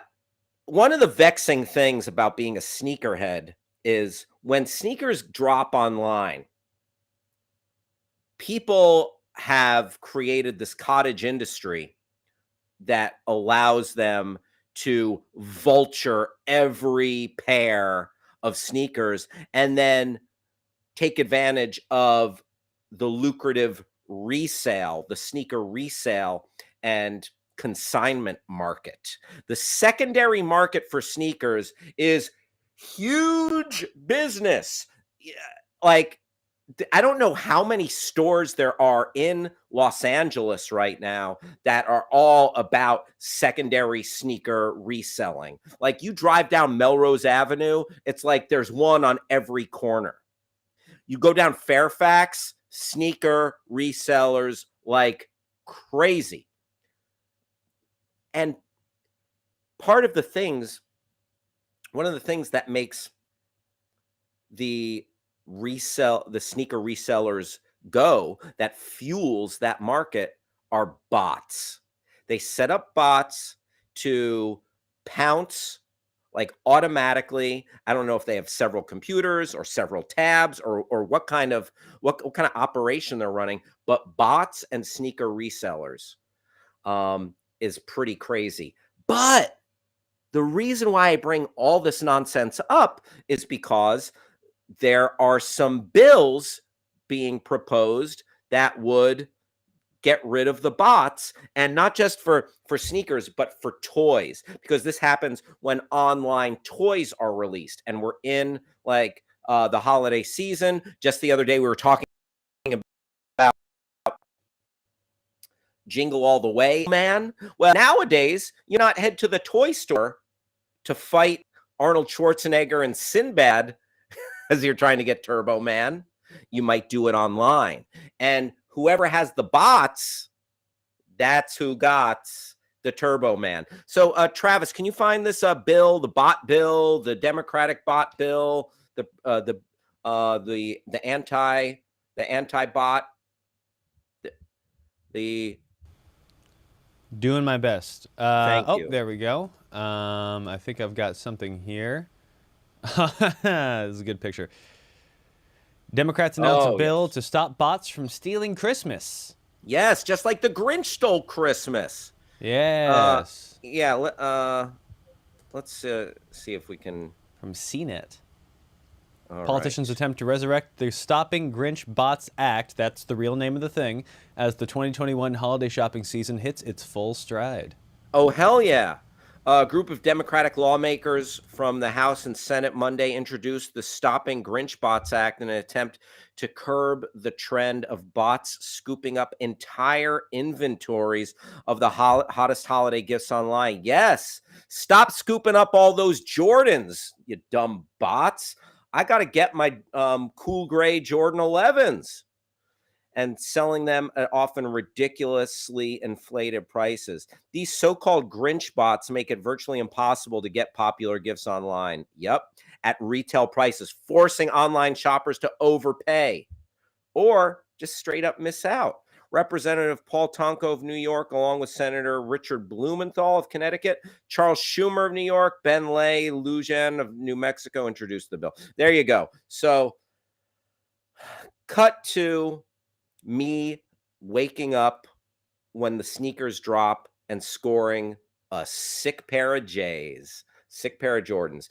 A: one of the vexing things about being a sneakerhead is when sneakers drop online, people have created this cottage industry that allows them to vulture every pair of sneakers and then take advantage of the lucrative resale, the sneaker resale and consignment market. The secondary market for sneakers is huge business. Yeah, like I don't know how many stores there are in Los Angeles right now that are all about secondary sneaker reselling. Like you drive down Melrose Avenue, it's like there's one on every corner. You go down Fairfax, sneaker resellers like crazy. And part of the things, one of the things that makes the sneaker resellers go, that fuels that market, are bots. They set up bots to pounce like automatically. I don't know if they have several computers or several tabs or what kind of operation they're running, but bots and sneaker resellers is pretty crazy. But the reason why I bring all this nonsense up is because there are some bills being proposed that would get rid of the bots, and not just for sneakers but for toys, because this happens when online toys are released, and we're in like the holiday season. Just the other day we were talking about Jingle All the Way Man. Well, nowadays you not head to the toy store to fight Arnold Schwarzenegger and Sinbad as you're trying to get Turbo Man. You might do it online. And whoever has the bots, that's who got the Turbo Man. So, Travis, can you find this bill, the bot bill, the Democratic bot bill, the anti bot, the
B: Doing my best.
A: thank
B: Oh,
A: you.
B: there we go. I think I've got something here. This is a good picture. Democrats announce a
A: Oh
B: bill
A: yes,
B: to stop bots from stealing Christmas.
A: yes, just like the Grinch stole Christmas. Uh,
B: Yes.
A: yeah. Let's see if we can.
B: From CNET.
A: All
B: Politicians
A: right.
B: attempt to resurrect the Stopping Grinch Bots Act, that's the real name of the thing, as the 2021 holiday shopping season hits its full stride.
A: Oh, hell yeah. A group of Democratic lawmakers from the House and Senate Monday introduced the Stopping Grinch Bots Act in an attempt to curb the trend of bots scooping up entire inventories of the hottest holiday gifts online. Yes, stop scooping up all those Jordans, you dumb bots. I got to get my cool gray Jordan 11s, and selling them at often ridiculously inflated prices. These so-called Grinch bots make it virtually impossible to get popular gifts online. Yep, at retail prices, forcing online shoppers to overpay or just straight up miss out. Representative Paul Tonko of New York, along with Senator Richard Blumenthal of Connecticut, Charles Schumer of New York, Ben Lay Lujan of New Mexico, introduced the bill. There you go. So, cut to me waking up when the sneakers drop and scoring a sick pair of J's, sick pair of Jordans.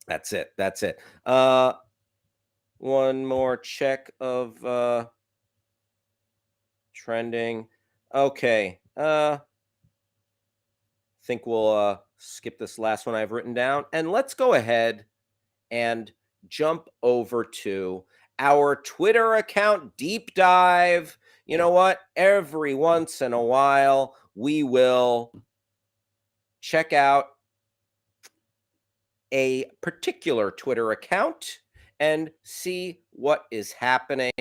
A: That's it. That's it. One more check of trending. Okay. Think we'll skip this last one I've written down, and let's go ahead and jump over to our Twitter account deep dive. You know what? Every once in a while, we will check out a particular Twitter account and see what is happening.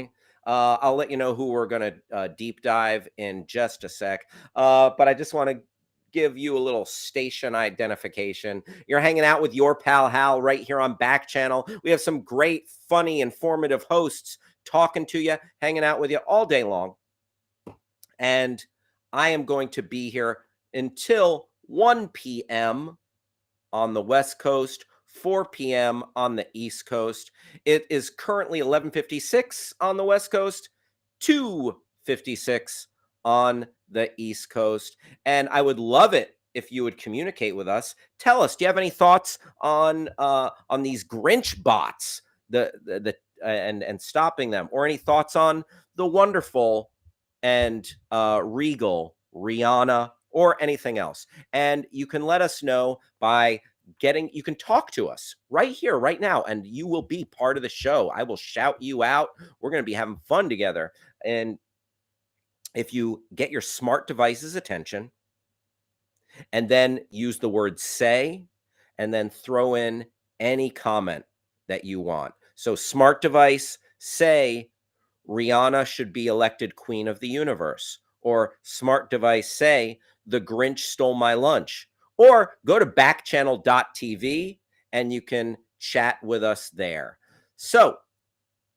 A: I'll let you know who we're going to deep dive in just a sec. But I just want to give you a little station identification. You're hanging out with your pal Hal right here on Backchannel. We have some great, funny, informative hosts talking to you, hanging out with you all day long. And I am going to be here until 1 p.m. on the West Coast, 4 p.m. on the East Coast. It is currently 11:56 on the West Coast, 2:56 on the East Coast. And I would love it if you would communicate with us. Tell us, do you have any thoughts on these Grinch bots, and stopping them, or any thoughts on the wonderful and regal Rihanna, or anything else? And you can let us know by you can talk to us right here, right now, and you will be part of the show. I will shout you out. We're going to be having fun together. And if you get your smart device's attention and then use the word say, and then throw in any comment that you want. So smart device, say, Rihanna should be elected queen of the universe. Or smart device, say, the Grinch stole my lunch. Or go to backchannel.tv and you can chat with us there. So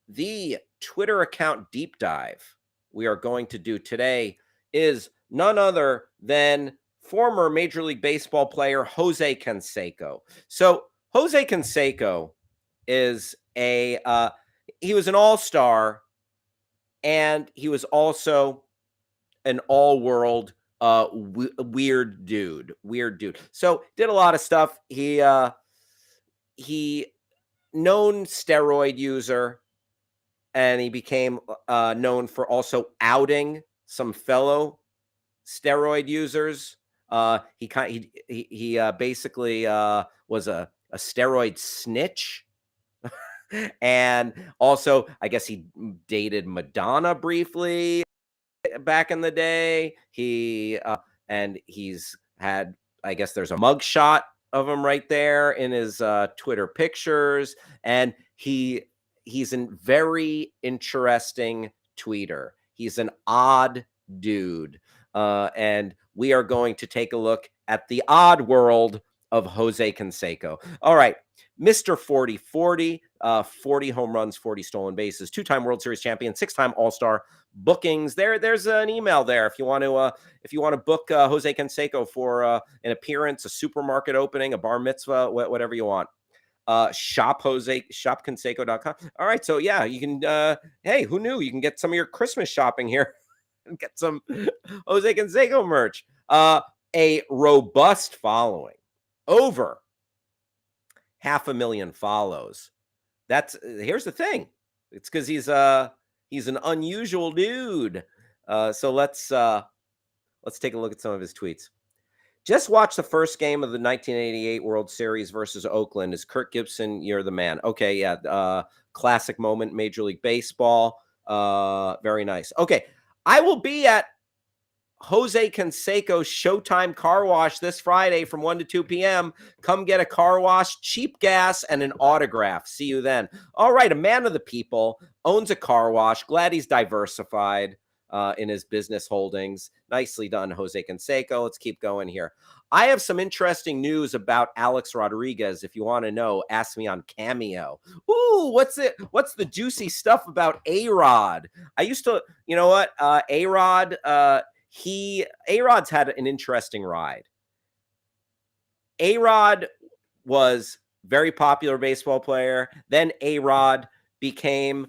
A: the Twitter account deep dive we are going to do today is none other than former Major League Baseball player Jose Canseco. So Jose Canseco is he was an all-star, and he was also an all-world weird dude. So did a lot of stuff. He known steroid user, and he became known for also outing some fellow steroid users. He basically was a steroid snitch. And also, I guess he dated Madonna briefly back in the day. And he's had, I guess there's a mugshot of him right there in his Twitter pictures. And he's a very interesting tweeter. He's an odd dude. And we are going to take a look at the odd world of Jose Canseco. All right, Mr. 40-40, 40 home runs, 40 stolen bases, two-time World Series champion, six-time All-Star bookings. There's an email there if you want to book Jose Canseco for an appearance, a supermarket opening, a bar mitzvah, whatever you want. Shopcanseco.com. All right, so yeah, you can. Hey, who knew? You can get some of your Christmas shopping here and get some Jose Canseco merch. A robust following, over 500,000 follows. Here's the thing. It's because he's an unusual dude. So let's take a look at some of his tweets. Just watch the first game of the 1988 World Series versus Oakland. Is Kirk Gibson, you're the man. Okay, yeah. Classic moment, Major League Baseball. Very nice. Okay, I will be at Jose Canseco's Showtime Car Wash this Friday from 1 to 2 p.m. Come get a car wash, cheap gas, and an autograph. See you then. All right, a man of the people, owns a car wash. Glad he's diversified in his business holdings. Nicely done, Jose Canseco. Let's keep going here. I have some interesting news about Alex Rodriguez. If you want to know, ask me on Cameo. Ooh, what's the juicy stuff about A-Rod? I used to, you know what? A-Rod, A-Rod's had an interesting ride. A-Rod was very popular baseball player. Then A-Rod became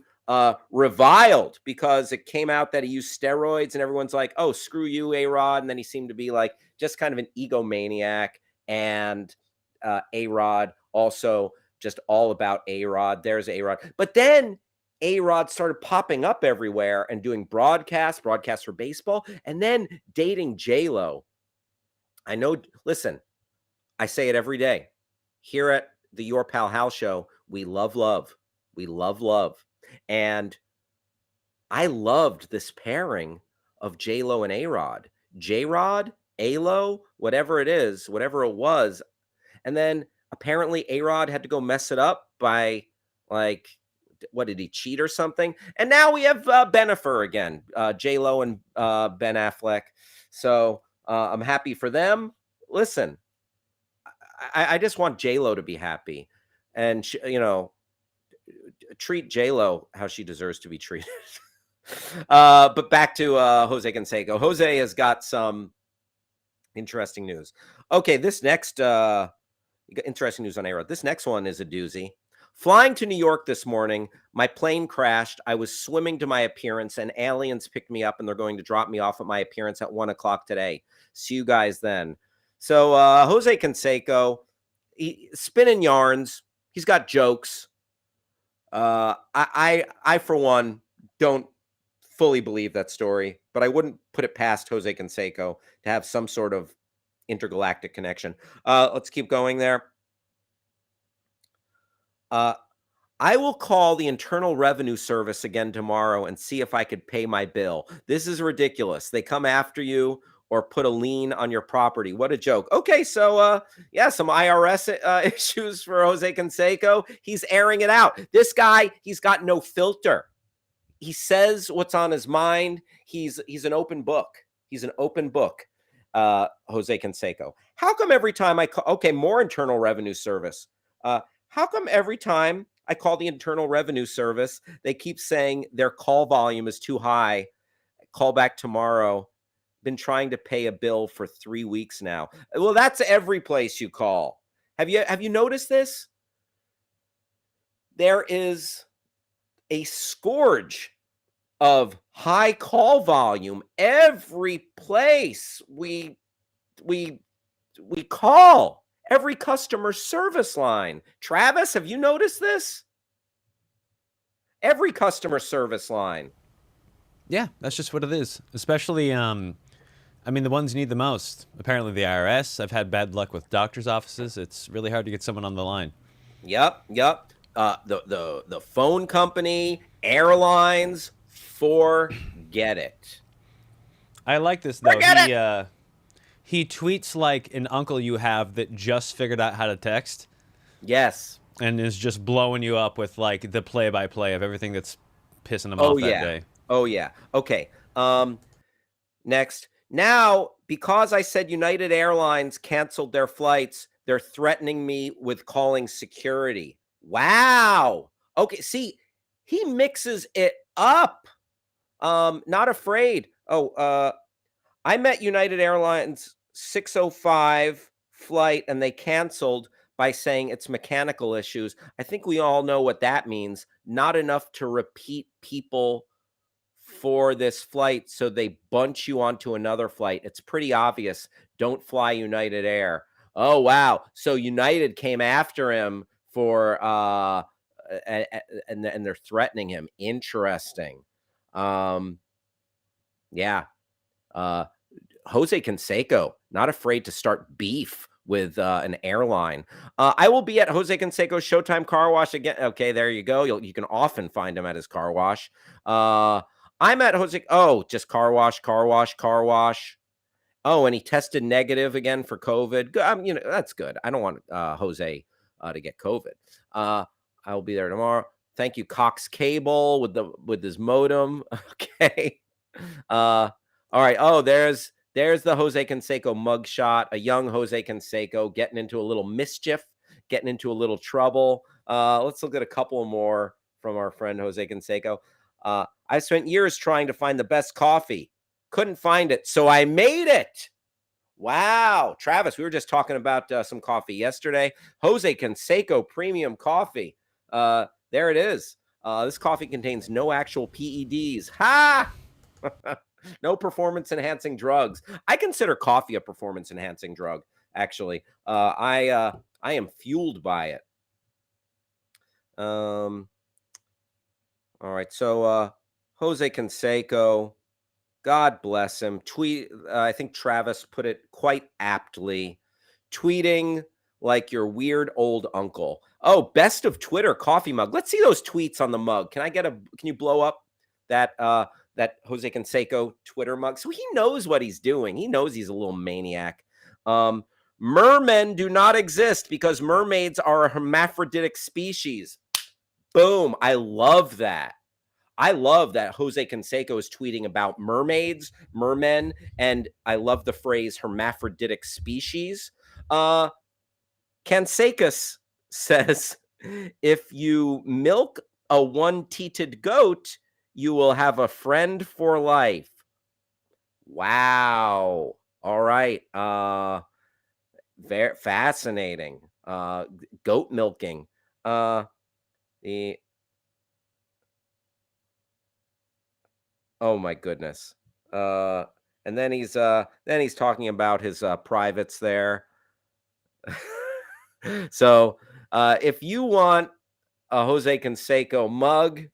A: reviled because it came out that he used steroids, and everyone's like, oh, screw you, A-Rod. And then he seemed to be like just kind of an egomaniac. And A-Rod also just all about A-Rod. There's A-Rod. But then A-Rod started popping up everywhere and doing broadcasts for baseball, and then dating J-Lo. I know, listen, I say it every day. Here at the Your Pal Hal show, we love love. We love love. And I loved this pairing of J-Lo and A-Rod. J-Rod, A-Lo, whatever it was. And then apparently A-Rod had to go mess it up by like what did he cheat or something? And now we have Benifer again, J Lo and Ben Affleck. So I'm happy for them. Listen, I just want J Lo to be happy, and treat J Lo how she deserves to be treated. But back to Jose Canseco. Jose has got some interesting news. Okay, this next interesting news on Aero. This next one is a doozy. Flying to New York this morning, my plane crashed. I was swimming to my appearance, and aliens picked me up, and they're going to drop me off at my appearance at 1:00 today. See you guys then. So Jose Canseco, spinning yarns. He's got jokes. I for one don't fully believe that story, but I wouldn't put it past Jose Canseco to have some sort of intergalactic connection. Let's keep going there. I will call the Internal Revenue Service again tomorrow and see if I could pay my bill. This is ridiculous. They come after you or put a lien on your property. What a joke. Okay, so yeah, some IRS issues for Jose Canseco. He's airing it out. This guy, he's got no filter. He says what's on his mind. He's an open book. He's an open book, Jose Canseco. How come every time I call, okay, more Internal Revenue Service. How come every time I call the Internal Revenue Service, they keep saying their call volume is too high? Call back tomorrow. Been trying to pay a bill for 3 weeks now. Well, that's every place you call. Have you noticed this? There is a scourge of high call volume every place we call, every customer service line. Travis, have you noticed this? Every customer service line.
B: Yeah, that's just what it is. Especially, I mean, the ones you need the most. Apparently the IRS. I've had bad luck with doctors' offices. It's really hard to get someone on the line.
A: Yep. The phone company, airlines, forget it.
B: I like this, though. He tweets like an uncle you have that just figured out how to text.
A: Yes.
B: And is just blowing you up with like the play-by-play of everything that's pissing him off that day.
A: Oh, yeah. Okay. Next. Now, because I said United Airlines canceled their flights, they're threatening me with calling security. Wow. Okay. See, he mixes it up. Not afraid. I met United Airlines 6:05 flight and they canceled by saying it's mechanical issues. I think we all know what that means. Not enough to repeat people for this flight, so they bunch you onto another flight. It's pretty obvious. Don't fly United Air. Oh, wow. So United came after him for and they're threatening him. Interesting. Yeah. Jose Canseco, not afraid to start beef with an airline. I will be at Jose Canseco's Showtime Car Wash again. Okay, there you go. You can often find him at his car wash. I'm at Jose. Oh, just car wash. Oh, and he tested negative again for COVID. That's good. I don't want Jose to get COVID. I will be there tomorrow. Thank you, Cox Cable, with his modem. Okay. All right. Oh, there's the Jose Canseco mugshot. A young Jose Canseco getting into a little mischief, getting into a little trouble. Let's look at a couple more from our friend Jose Canseco. I spent years trying to find the best coffee. Couldn't find it, so I made it. Wow. Travis, we were just talking about some coffee yesterday. Jose Canseco premium coffee. There it is. This coffee contains no actual PEDs. Ha! No performance-enhancing drugs. I consider coffee a performance-enhancing drug, actually. I am fueled by it. All right, so Jose Canseco, God bless him. I think Travis put it quite aptly. Tweeting like your weird old uncle. Oh, best of Twitter coffee mug. Let's see those tweets on the mug. Can you blow up that Jose Canseco Twitter mug? So he knows what he's doing. He knows he's a little maniac. Mermen do not exist because mermaids are a hermaphroditic species. Boom. I love that. I love that Jose Canseco is tweeting about mermaids, mermen, and I love the phrase hermaphroditic species. Canseco says, if you milk a one-teated goat, you will have a friend for life. Wow. All right. Very fascinating. Goat milking. The Oh my goodness. And then he's talking about his privates there. So if you want a Jose Canseco mug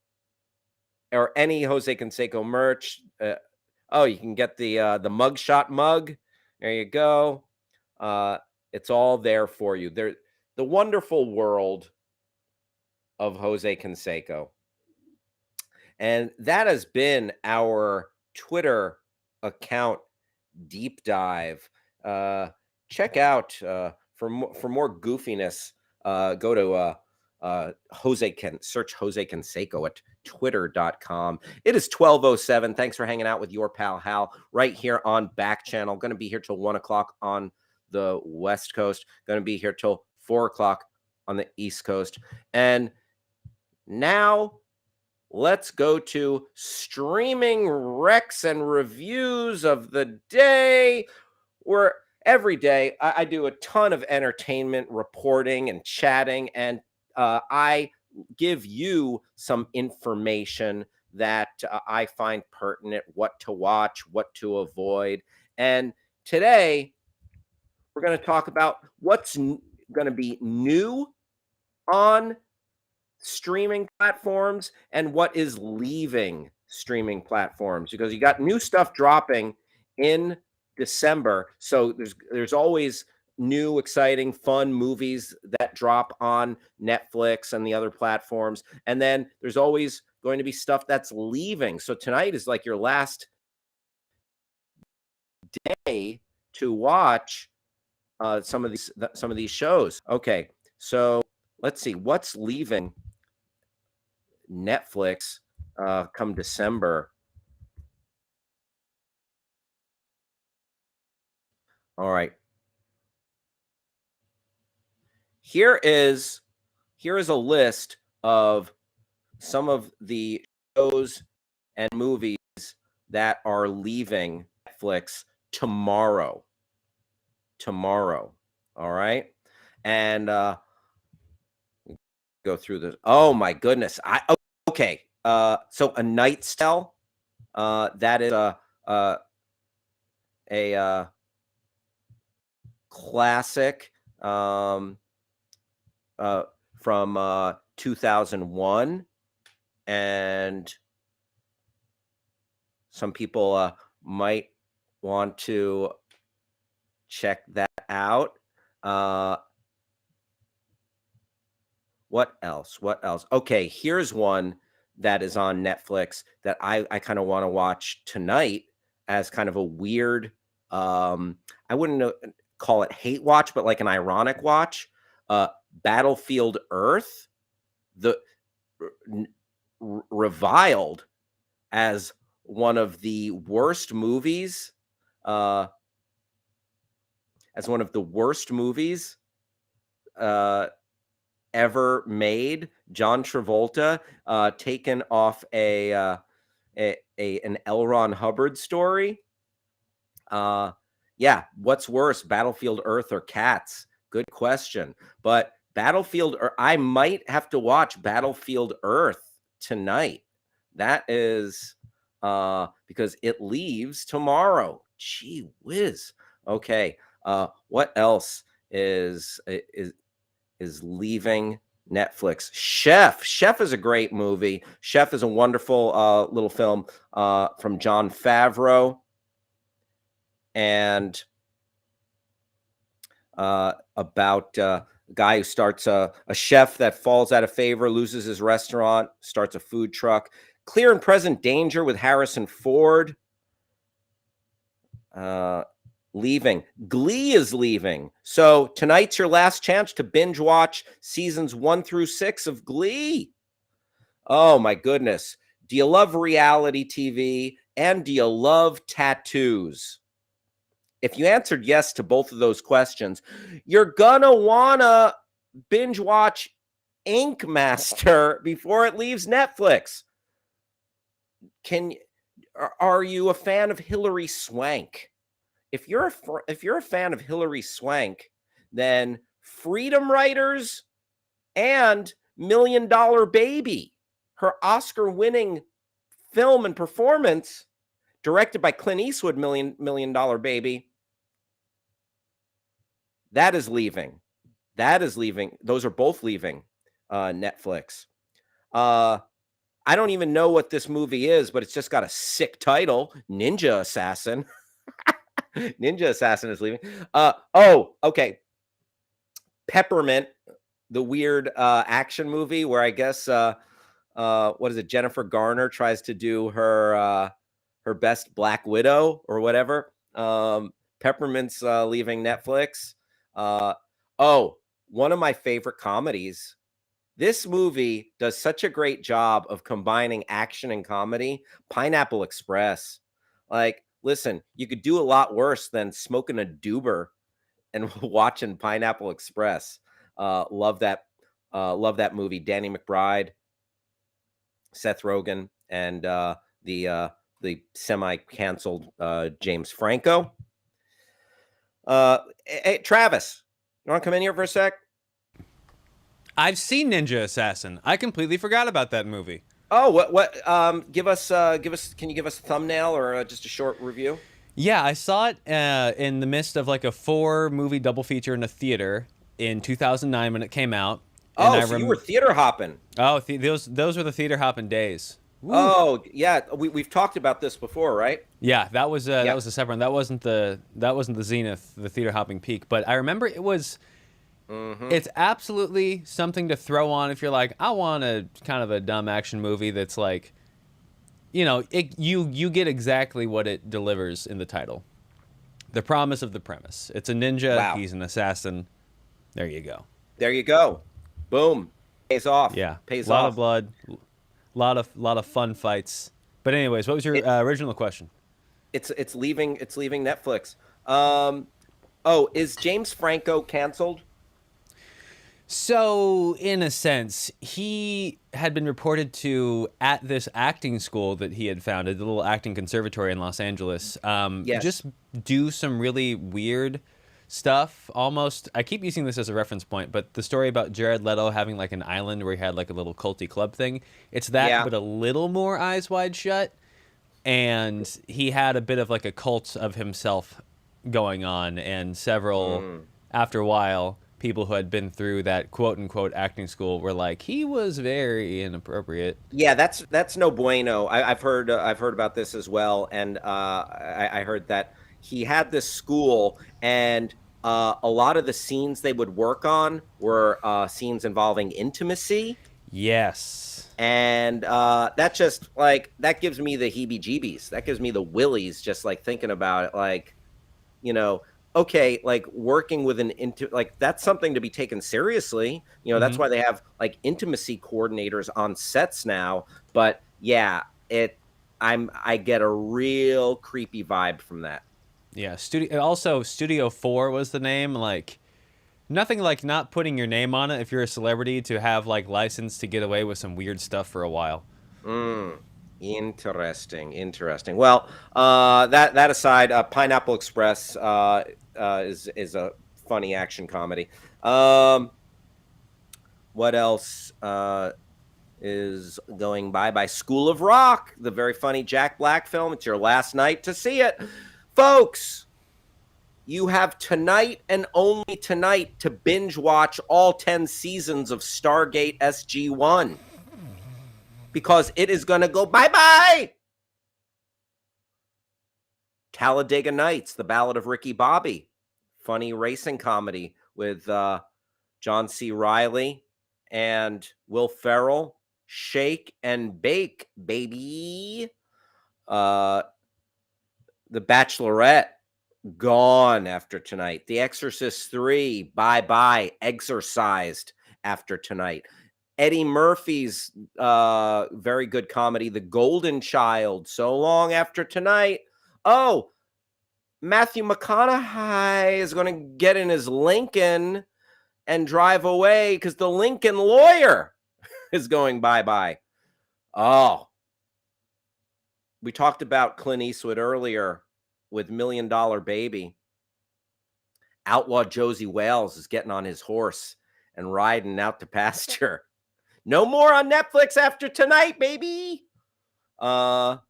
A: or any Jose Canseco merch, you can get the mugshot mug. There you go. It's all there for you. There, the wonderful world of Jose Canseco. And that has been our Twitter account deep dive. Check out for more goofiness. Go to search Jose Canseco at twitter.com. It is 12:07. Thanks for hanging out with your pal Hal right here on Backchannel. Going to be here till 1:00 on the West Coast. Going to be here till 4:00 on the East Coast. And now let's go to streaming recs and reviews of the day, where every day I do a ton of entertainment reporting and chatting, and I give you some information that I find pertinent, what to watch, what to avoid. And today we're going to talk about what's going to be new on streaming platforms and what is leaving streaming platforms, because you got new stuff dropping in December. So there's always new, exciting, fun movies that drop on Netflix and the other platforms. And then there's always going to be stuff that's leaving. So tonight is like your last day to watch some of these shows. Okay, so let's see what's leaving Netflix come December. All right. Here is a list of some of the shows and movies that are leaving Netflix tomorrow. Tomorrow. All right. And go through this. Oh my goodness. Okay. So A Knight's Tale. That is a classic from 2001, and some people might want to check that out. What else? Okay, here's one that is on Netflix that I kind of want to watch tonight as kind of a weird, I wouldn't call it hate watch, but like an ironic watch. Battlefield Earth, reviled as one of the worst movies, ever made. John Travolta, taken off an L. Ron Hubbard story. Yeah, what's worse, Battlefield Earth or Cats? Good question. But I might have to watch Battlefield Earth tonight. That is because it leaves tomorrow. Gee whiz. Okay. What else is leaving Netflix? Chef is a great movie. Chef is a wonderful little film from Jon Favreau, and about a guy who starts a chef that falls out of favor, loses his restaurant, starts a food truck. Clear and Present Danger with Harrison Ford. Leaving. Glee is leaving. So tonight's your last chance to binge watch seasons 1 through 6 of Glee. Oh my goodness. Do you love reality TV and do you love tattoos? If you answered yes to both of those questions, you're gonna wanna binge watch Ink Master before it leaves Netflix. Can are you a fan of Hilary Swank? If you're a fan of Hilary Swank, then Freedom Writers and Million Dollar Baby, her Oscar-winning film and performance, directed by Clint Eastwood, Million Dollar Baby, that is leaving. That is leaving. Those are both leaving Netflix. I don't even know what this movie is, but it's just got a sick title, Ninja Assassin. Ninja Assassin is leaving. Oh, okay. Peppermint, the weird action movie where I guess what is it? Jennifer Garner tries to do her best Black Widow or whatever. Peppermint's leaving Netflix. Oh, one of my favorite comedies. This movie does such a great job of combining action and comedy. Pineapple Express. Like, listen, you could do a lot worse than smoking a doober and watching Pineapple Express. Love that. Love that movie. Danny McBride, Seth Rogen, and the semi-canceled James Franco. Hey, Travis, you want to come in here for a sec?
B: I've seen Ninja Assassin. I completely forgot about that movie.
A: Oh, what? Give us. Can you give us a thumbnail or just a short review?
B: Yeah, I saw it in the midst of like a 4-movie double feature in a theater in 2009 when it came out. And
A: Oh, so you were theater hopping.
B: Oh, those were the theater hopping days. Woo.
A: Oh, yeah. We've talked about this before, right?
B: Yeah, that was a separate one. That wasn't the zenith, the theater hopping peak. But I remember it was. Mm-hmm. It's absolutely something to throw on if you're like, I want a kind of a dumb action movie that's like, you know, you get exactly what it delivers in the title. The promise of the premise. It's a ninja.
A: Wow.
B: He's an assassin. There you go.
A: There you go. Boom. Pays off.
B: Yeah.
A: Pays
B: off. A lot
A: off.
B: of blood. Lot of fun fights. But anyways, what was your original question?
A: It's leaving Netflix. Is James Franco canceled?
B: So, in a sense, he had been reported to at this acting school that he had founded, the little acting conservatory in Los Angeles,
A: Yes.
B: just do some really weird stuff. Almost, I keep using this as a reference point, but the story about Jared Leto having like an island where he had like a little culty club thing, it's that, but a little more eyes wide shut. And he had a bit of like a cult of himself going on, and several, after a while, people who had been through that quote unquote acting school were like, he was very inappropriate.
A: Yeah, that's no bueno. I've heard about this as well, and I heard that he had this school, and a lot of the scenes they would work on were scenes involving intimacy.
B: Yes.
A: And that just like that gives me the heebie-jeebies. That gives me the willies just like thinking about it. Like, you know, okay, like working with like that's something to be taken seriously. You know, that's why they have like intimacy coordinators on sets now. But yeah, I get a real creepy vibe from that.
B: Yeah, Studio 4 was the name. Like, nothing like not putting your name on it if you're a celebrity to have like license to get away with some weird stuff for a while.
A: Interesting. Well, that aside, Pineapple Express is a funny action comedy. What else is going by? School of Rock, the very funny Jack Black film. It's your last night to see it, folks. You have tonight and only tonight to binge watch all 10 seasons of Stargate SG-1. Because it is going to go bye-bye. Talladega Nights, The Ballad of Ricky Bobby. Funny racing comedy with John C. Reilly and Will Ferrell. Shake and bake, baby. The Bachelorette, gone after tonight. The Exorcist 3, bye-bye, exorcised after tonight. Eddie Murphy's very good comedy, The Golden Child, So Long After Tonight. Oh, Matthew McConaughey is going to get in his Lincoln and drive away because the Lincoln Lawyer is going bye-bye. Oh, we talked about Clint Eastwood earlier with $1 Million Baby. Outlaw Josie Wales is getting on his horse and riding out to pasture. No more on Netflix after tonight, baby. Oh,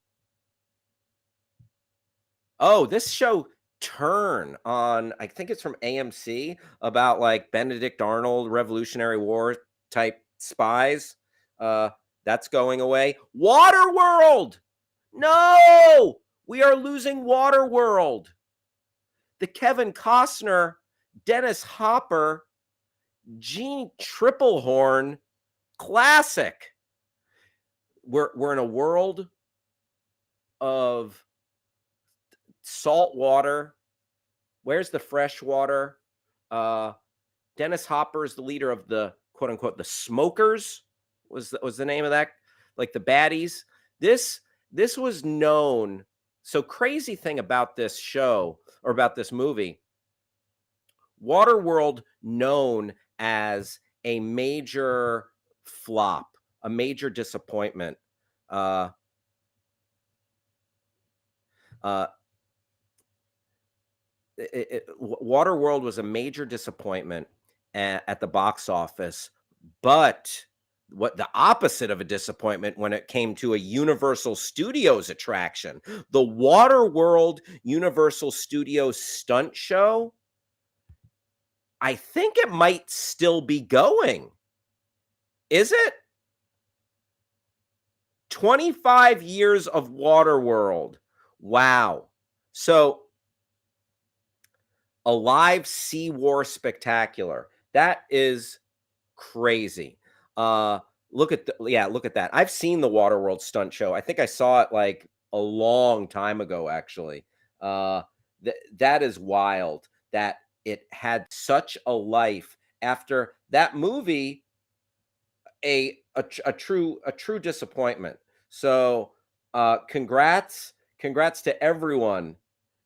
A: this show Turn on, I think it's from AMC, about like Benedict Arnold Revolutionary War type spies. That's going away. Waterworld. No, we are losing Waterworld. The Kevin Costner, Dennis Hopper, Gene Triplehorn classic. We're in a world of salt water. Where's the fresh water? Dennis Hopper is the leader of the quote unquote the smokers. Was the name of that, like the baddies? This was known. So crazy thing about this show or about this movie, Waterworld known as a major flop, a major disappointment. Waterworld was a major disappointment at the box office, but what the opposite of a disappointment when it came to a Universal Studios attraction. The Waterworld Universal Studios stunt show, I think it might still be going. Is it? 25 years of Waterworld. Wow. So a live Sea War spectacular. That is crazy. Look at that. I've seen the Waterworld stunt show. I think I saw it like a long time ago, actually. That is wild that it had such a life after that movie, a true disappointment. So congrats to everyone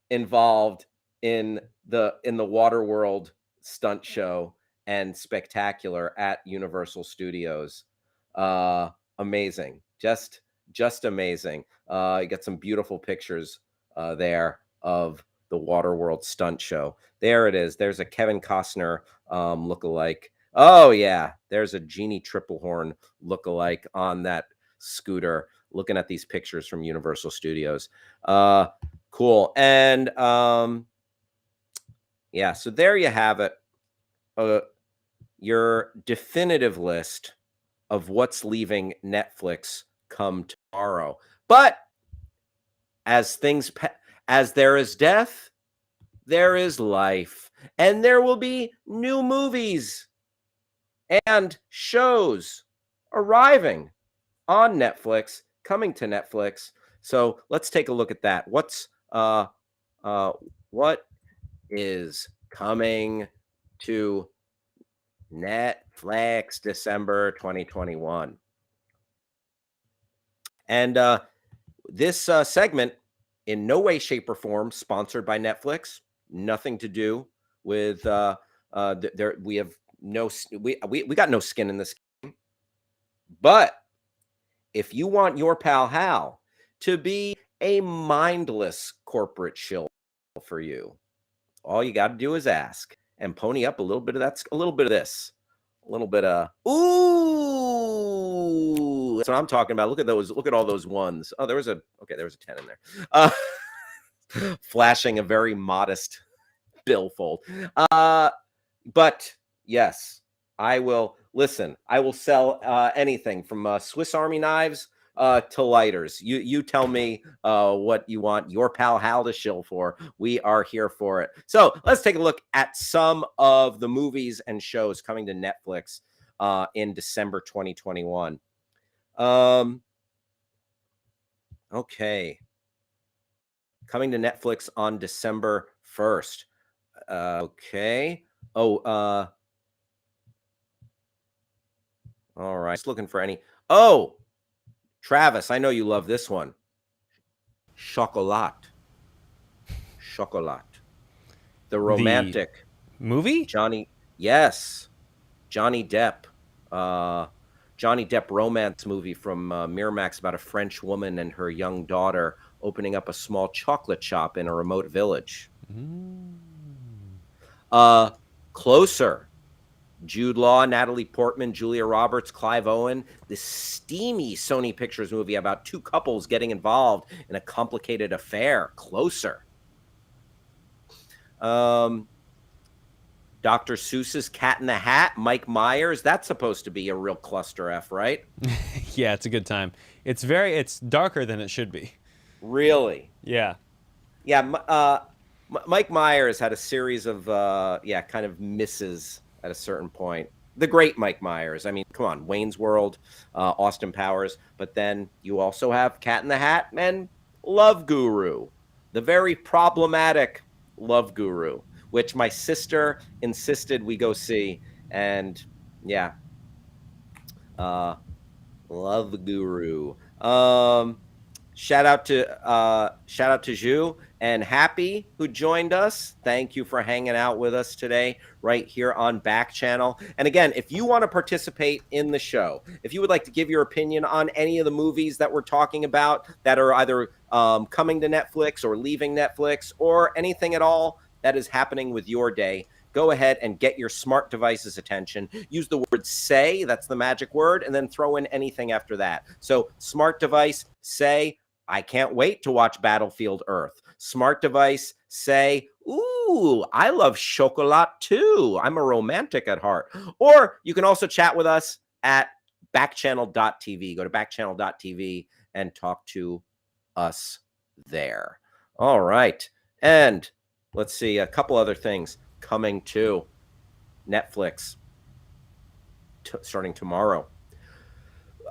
A: involved in the Waterworld stunt show and spectacular at Universal Studios. Amazing. Just amazing. You got some beautiful pictures there of the Waterworld stunt show. There it is. There's a Kevin Costner lookalike. Oh yeah, there's a Jeannie Triplehorn lookalike on that scooter looking at these pictures from Universal Studios. Cool. And yeah, so there you have it. Your definitive list of what's leaving Netflix come tomorrow. But as there is death, there is life, and there will be new movies and shows arriving on Netflix, coming to Netflix. So let's take a look at that. What is coming to Netflix December 2021? And this segment in no way, shape, or form sponsored by Netflix. Nothing to do with we have no we got no skin in this game. But if you want your pal Hal to be a mindless corporate shill for you, all you got to do is ask and pony up a little bit of that, a little bit of this, a little bit of ooh. That's what I'm talking about. Look at those. Look at all those ones. Oh, there was a 10 in there. Flashing a very modest billfold. But yes, I will listen. I will sell anything from Swiss Army knives to lighters. You tell me what you want your pal Hal to shill for. We are here for it. So let's take a look at some of the movies and shows coming to Netflix in December 2021. Okay. Coming to Netflix on December 1st. Okay. Oh, All right. Just looking for any. Oh, Travis, I know you love this one. Chocolat. Chocolat. The
B: The
A: romantic
B: movie?
A: Johnny. Yes. Johnny Depp. Uh, Johnny Depp romance movie from Miramax about a French woman and her young daughter opening up a small chocolate shop in a remote village.
B: Mm.
A: Closer. Jude Law, Natalie Portman, Julia Roberts, Clive Owen. This steamy Sony Pictures movie about two couples getting involved in a complicated affair. Closer. Dr. Seuss's Cat in the Hat, Mike Myers. That's supposed to be a real cluster F, right?
B: Yeah, it's a good time. It's darker than it should be.
A: Really?
B: Yeah.
A: Yeah. Mike Myers had a series of kind of misses at a certain point. The great Mike Myers. I mean, come on, Wayne's World, Austin Powers, but then you also have Cat in the Hat and Love Guru, the very problematic Love Guru, which my sister insisted we go see, and yeah, Love Guru. Shout out to Zhu and Happy who joined us. Thank you for hanging out with us today right here on Backchannel. And again, if you want to participate in the show, if you would like to give your opinion on any of the movies that we're talking about that are either coming to Netflix or leaving Netflix or anything at all that is happening with your day, go ahead and get your smart device's attention. Use the word say, that's the magic word, and then throw in anything after that. So smart device, say, I can't wait to watch Battlefield Earth. Smart device, say, ooh, I love chocolat too. I'm a romantic at heart. Or you can also chat with us at backchannel.tv. Go to backchannel.tv and talk to us there. All right. And let's see, a couple other things coming to Netflix starting tomorrow.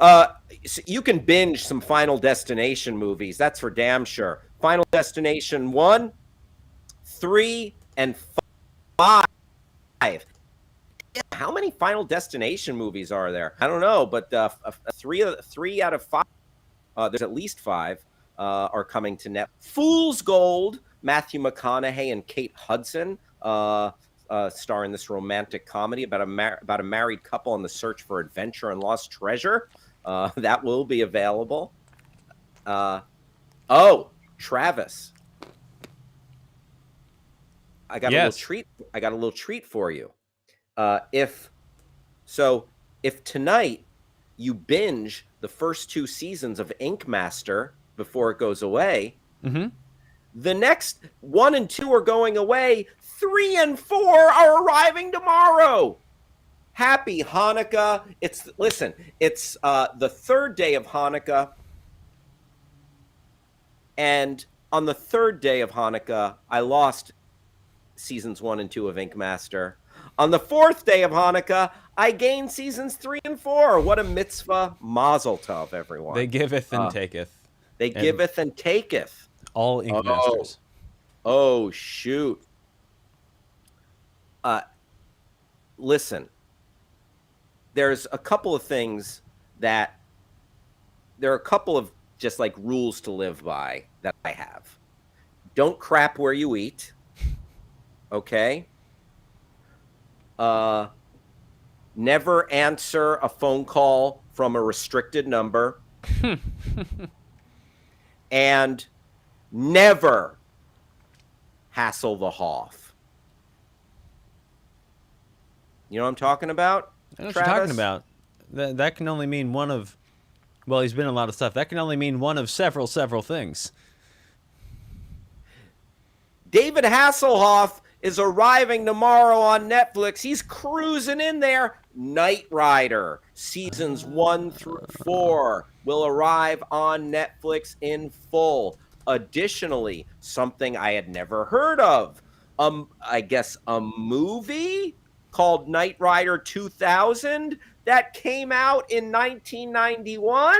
A: So you can binge some Final Destination movies. That's for damn sure. Final Destination 1, 3, and 5. How many Final Destination movies are there? I don't know, but three out of 5. There's at least 5 are coming to Netflix. Fool's Gold, Matthew McConaughey and Kate Hudson star in this romantic comedy about a married couple on the search for adventure and lost treasure. That will be available. Travis, I got a little treat. I got a little treat for you. If tonight you binge the first 2 seasons of Ink Master before it goes away, the next 1 and 2 are going away. 3 and 4 are arriving tomorrow. Happy Hanukkah. It's the 3rd day of Hanukkah. And on the 3rd day of Hanukkah, I lost seasons 1 and 2 of Ink Master. On the 4th day of Hanukkah, I gained seasons 3 and 4. What a mitzvah. Mazel tov, everyone.
B: They giveth and taketh.
A: They giveth and taketh.
B: All Ink Masters.
A: Oh, shoot. Listen. There's a couple of things there are a couple of just like rules to live by that I have. Don't crap where you eat. Okay? Never answer a phone call from a restricted number. And never hassle the Hoff. You know what I'm talking about?
B: I know what you're talking about. That can only mean one of... Well, he's been in a lot of stuff. That can only mean one of several things.
A: David Hasselhoff is arriving tomorrow on Netflix. He's cruising in there. Knight Rider, seasons 1 through 4 will arrive on Netflix in full. Additionally, something I had never heard of, I guess a movie called Knight Rider 2000 that came out in 1991.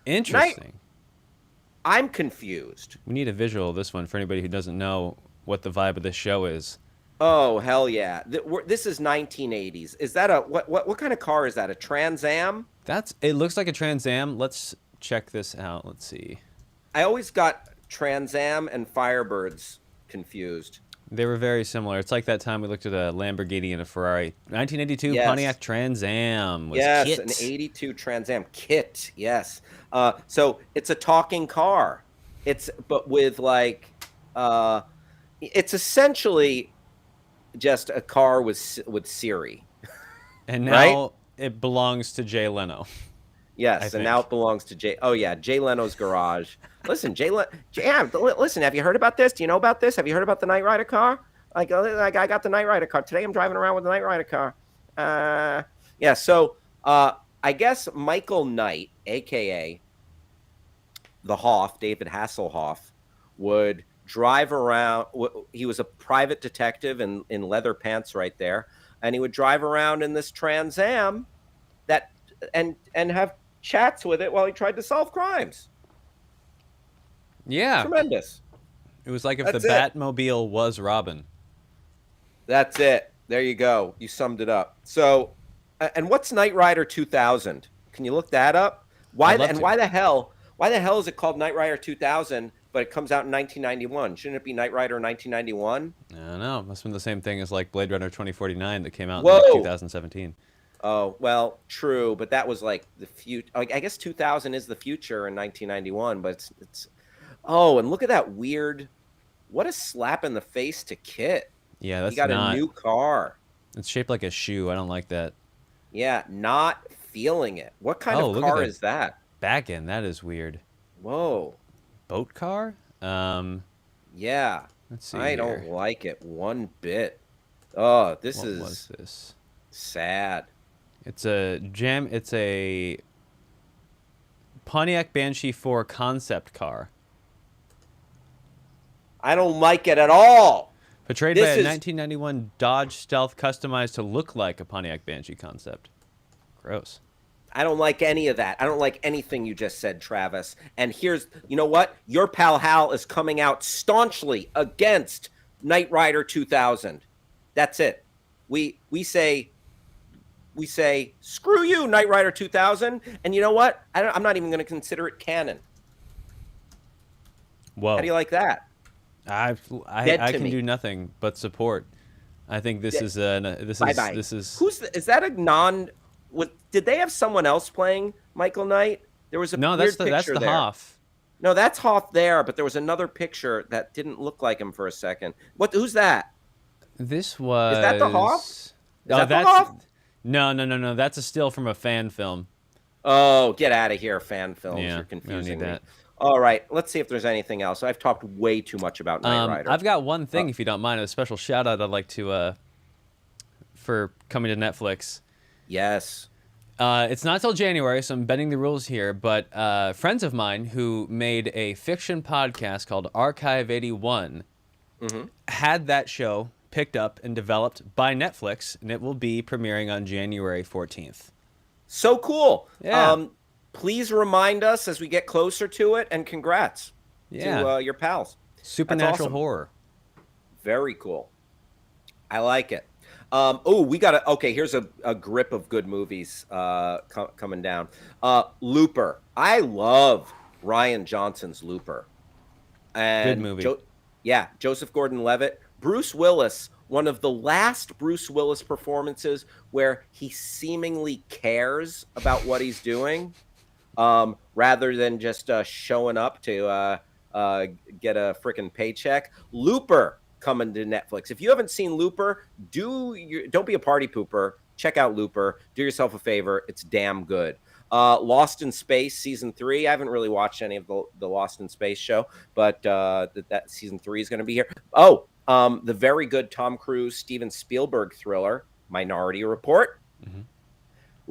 B: Interesting.
A: I'm confused.
B: We need a visual of this one for anybody who doesn't know what the vibe of this show is.
A: Oh, hell yeah. This is 1980s. Is that a what kind of car is that? A Trans Am?
B: It looks like a Trans Am. Let's check this out. Let's see.
A: I always got Trans Am and Firebirds confused.
B: They were very similar. It's like that time we looked at a Lamborghini and a Ferrari. 1982
A: Yes.
B: Pontiac Trans Am was
A: Yes,
B: Kit.
A: an 82 Trans Am Kit. Yes. So it's a talking car. But with like it's essentially just a car with Siri.
B: And now
A: Right?
B: it belongs to Jay Leno.
A: Yes, and now it belongs to Jay. Oh yeah, Jay Leno's garage. Listen, listen. Have you heard about this? Do you know about this? Have you heard about the Knight Rider car? Like I got the Knight Rider car today. I'm driving around with the Knight Rider car. Yeah. So I guess Michael Knight, aka the Hoff, David Hasselhoff, would drive around. He was a private detective in leather pants right there, and he would drive around in this Trans Am that and have chats with it while he tried to solve crimes.
B: Yeah.
A: Tremendous.
B: It was like if
A: That's
B: the
A: it.
B: Batmobile was Robin.
A: That's it. There you go. You summed it up. So, and what's Knight Rider 2000? Can you look that up? Why the hell is it called Knight Rider 2000, but it comes out in 1991? Shouldn't it be Knight Rider 1991?
B: I don't know. Must have been the same thing as like Blade Runner 2049 that came out in
A: Whoa.
B: like 2017.
A: Oh, well, true, but that was like the future. I guess 2000 is the future in 1991, but it's oh, and look at that weird. What a slap in the face to Kit.
B: Yeah, that's
A: he got a new car.
B: It's shaped like a shoe. I don't like that.
A: Yeah, not feeling it. What kind of car is that?
B: Back end. That is weird.
A: Whoa.
B: Boat car?
A: Yeah.
B: Let's see.
A: I don't like it one bit. Oh,
B: What was this?
A: Sad.
B: It's a Pontiac Banshee 4 concept car.
A: I don't like it at all.
B: Portrayed by a 1991 Dodge Stealth customized to look like a Pontiac Banshee concept. Gross.
A: I don't like any of that. I don't like anything you just said, Travis. And you know what? Your pal Hal is coming out staunchly against Knight Rider 2000. That's it. We say screw you, Knight Rider 2000. And you know what? I'm not even going to consider it canon.
B: Whoa.
A: How do you like that?
B: I can do nothing but support. I think this is
A: is that a non? Did they have someone else playing Michael Knight? There was a
B: that's the Hoff.
A: No, that's Hoff there, but there was another picture that didn't look like him for a second. Who's that?
B: Is
A: that the Hoff? Is
B: that
A: the Hoff?
B: No. That's a still from a fan film.
A: Oh, get out of here, fan films.
B: Yeah,
A: you're confusing me.
B: that.
A: All right, let's see if there's anything else. I've talked way too much about Knight Rider.
B: I've got one thing, if you don't mind, a special shout out I'd like to for coming to Netflix.
A: Yes.
B: It's not till January, so I'm bending the rules here, but friends of mine who made a fiction podcast called Archive 81 had that show picked up and developed by Netflix, and it will be premiering on January 14th.
A: So cool.
B: Yeah.
A: Please remind us as we get closer to it, and congrats to your pals.
B: Supernatural
A: awesome.
B: horror.
A: Very cool. I like it. Here's a grip of good movies coming down. Looper. I love Rian Johnson's Looper. And
B: good movie.
A: Joseph Gordon-Levitt. Bruce Willis, one of the last Bruce Willis performances where he seemingly cares about what he's doing, rather than just showing up to get a freaking paycheck. Looper coming to Netflix. If you haven't seen Looper, don't be a party pooper. Check out Looper. Do yourself a favor. It's damn good. Lost in Space season 3. I haven't really watched any of the Lost in Space show, but that season 3 is going to be here. Oh, the very good Tom Cruise, Steven Spielberg thriller, Minority Report. Mm-hmm.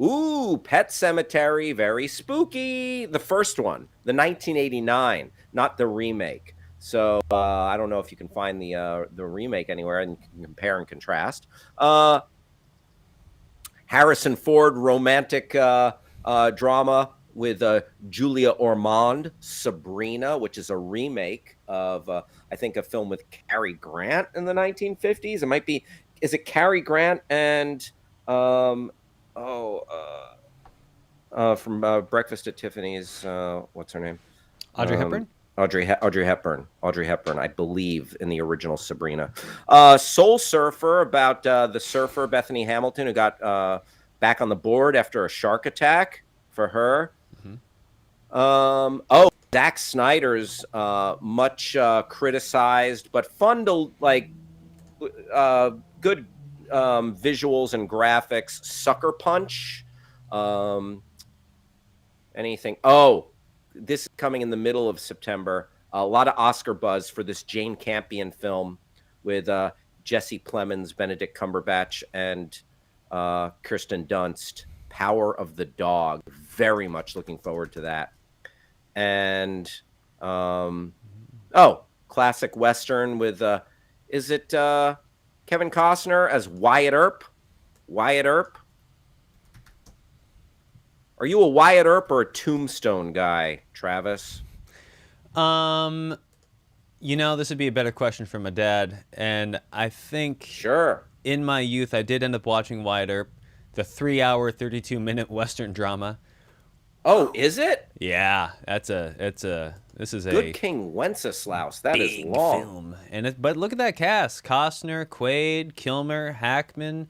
A: Ooh, Pet Sematary, very spooky. The first one, the 1989, not the remake. So I don't know if you can find the remake anywhere and compare and contrast. Harrison Ford romantic drama, with Julia Ormond, Sabrina, which is a remake of, I think, a film with Cary Grant in the 1950s. It might be, is it Cary Grant and, um, oh, from Breakfast at Tiffany's, what's her name?
B: Audrey Hepburn?
A: Audrey Hepburn, I believe, in the original Sabrina. Soul Surfer, about the surfer Bethany Hamilton, who got back on the board after a shark attack, for her. Oh, Zack Snyder's much criticized but fun to like, good visuals and graphics. Sucker Punch. Anything? Oh, this is coming in the middle of September. A lot of Oscar buzz for this Jane Campion film with Jesse Plemons, Benedict Cumberbatch, and Kirsten Dunst. Power of the Dog. Very much looking forward to that. And classic Western with is it Kevin Costner as Wyatt Earp? Wyatt Earp? Are you a Wyatt Earp or a Tombstone guy, Travis?
B: This would be a better question for my dad. And I think
A: Sure.
B: in my youth, I did end up watching Wyatt Earp, the 3-hour, 32-minute Western drama.
A: Oh, is it?
B: Yeah, this is a
A: Good King Wenceslaus. That is
B: big
A: long.
B: film. But look at that cast: Costner, Quaid, Kilmer, Hackman,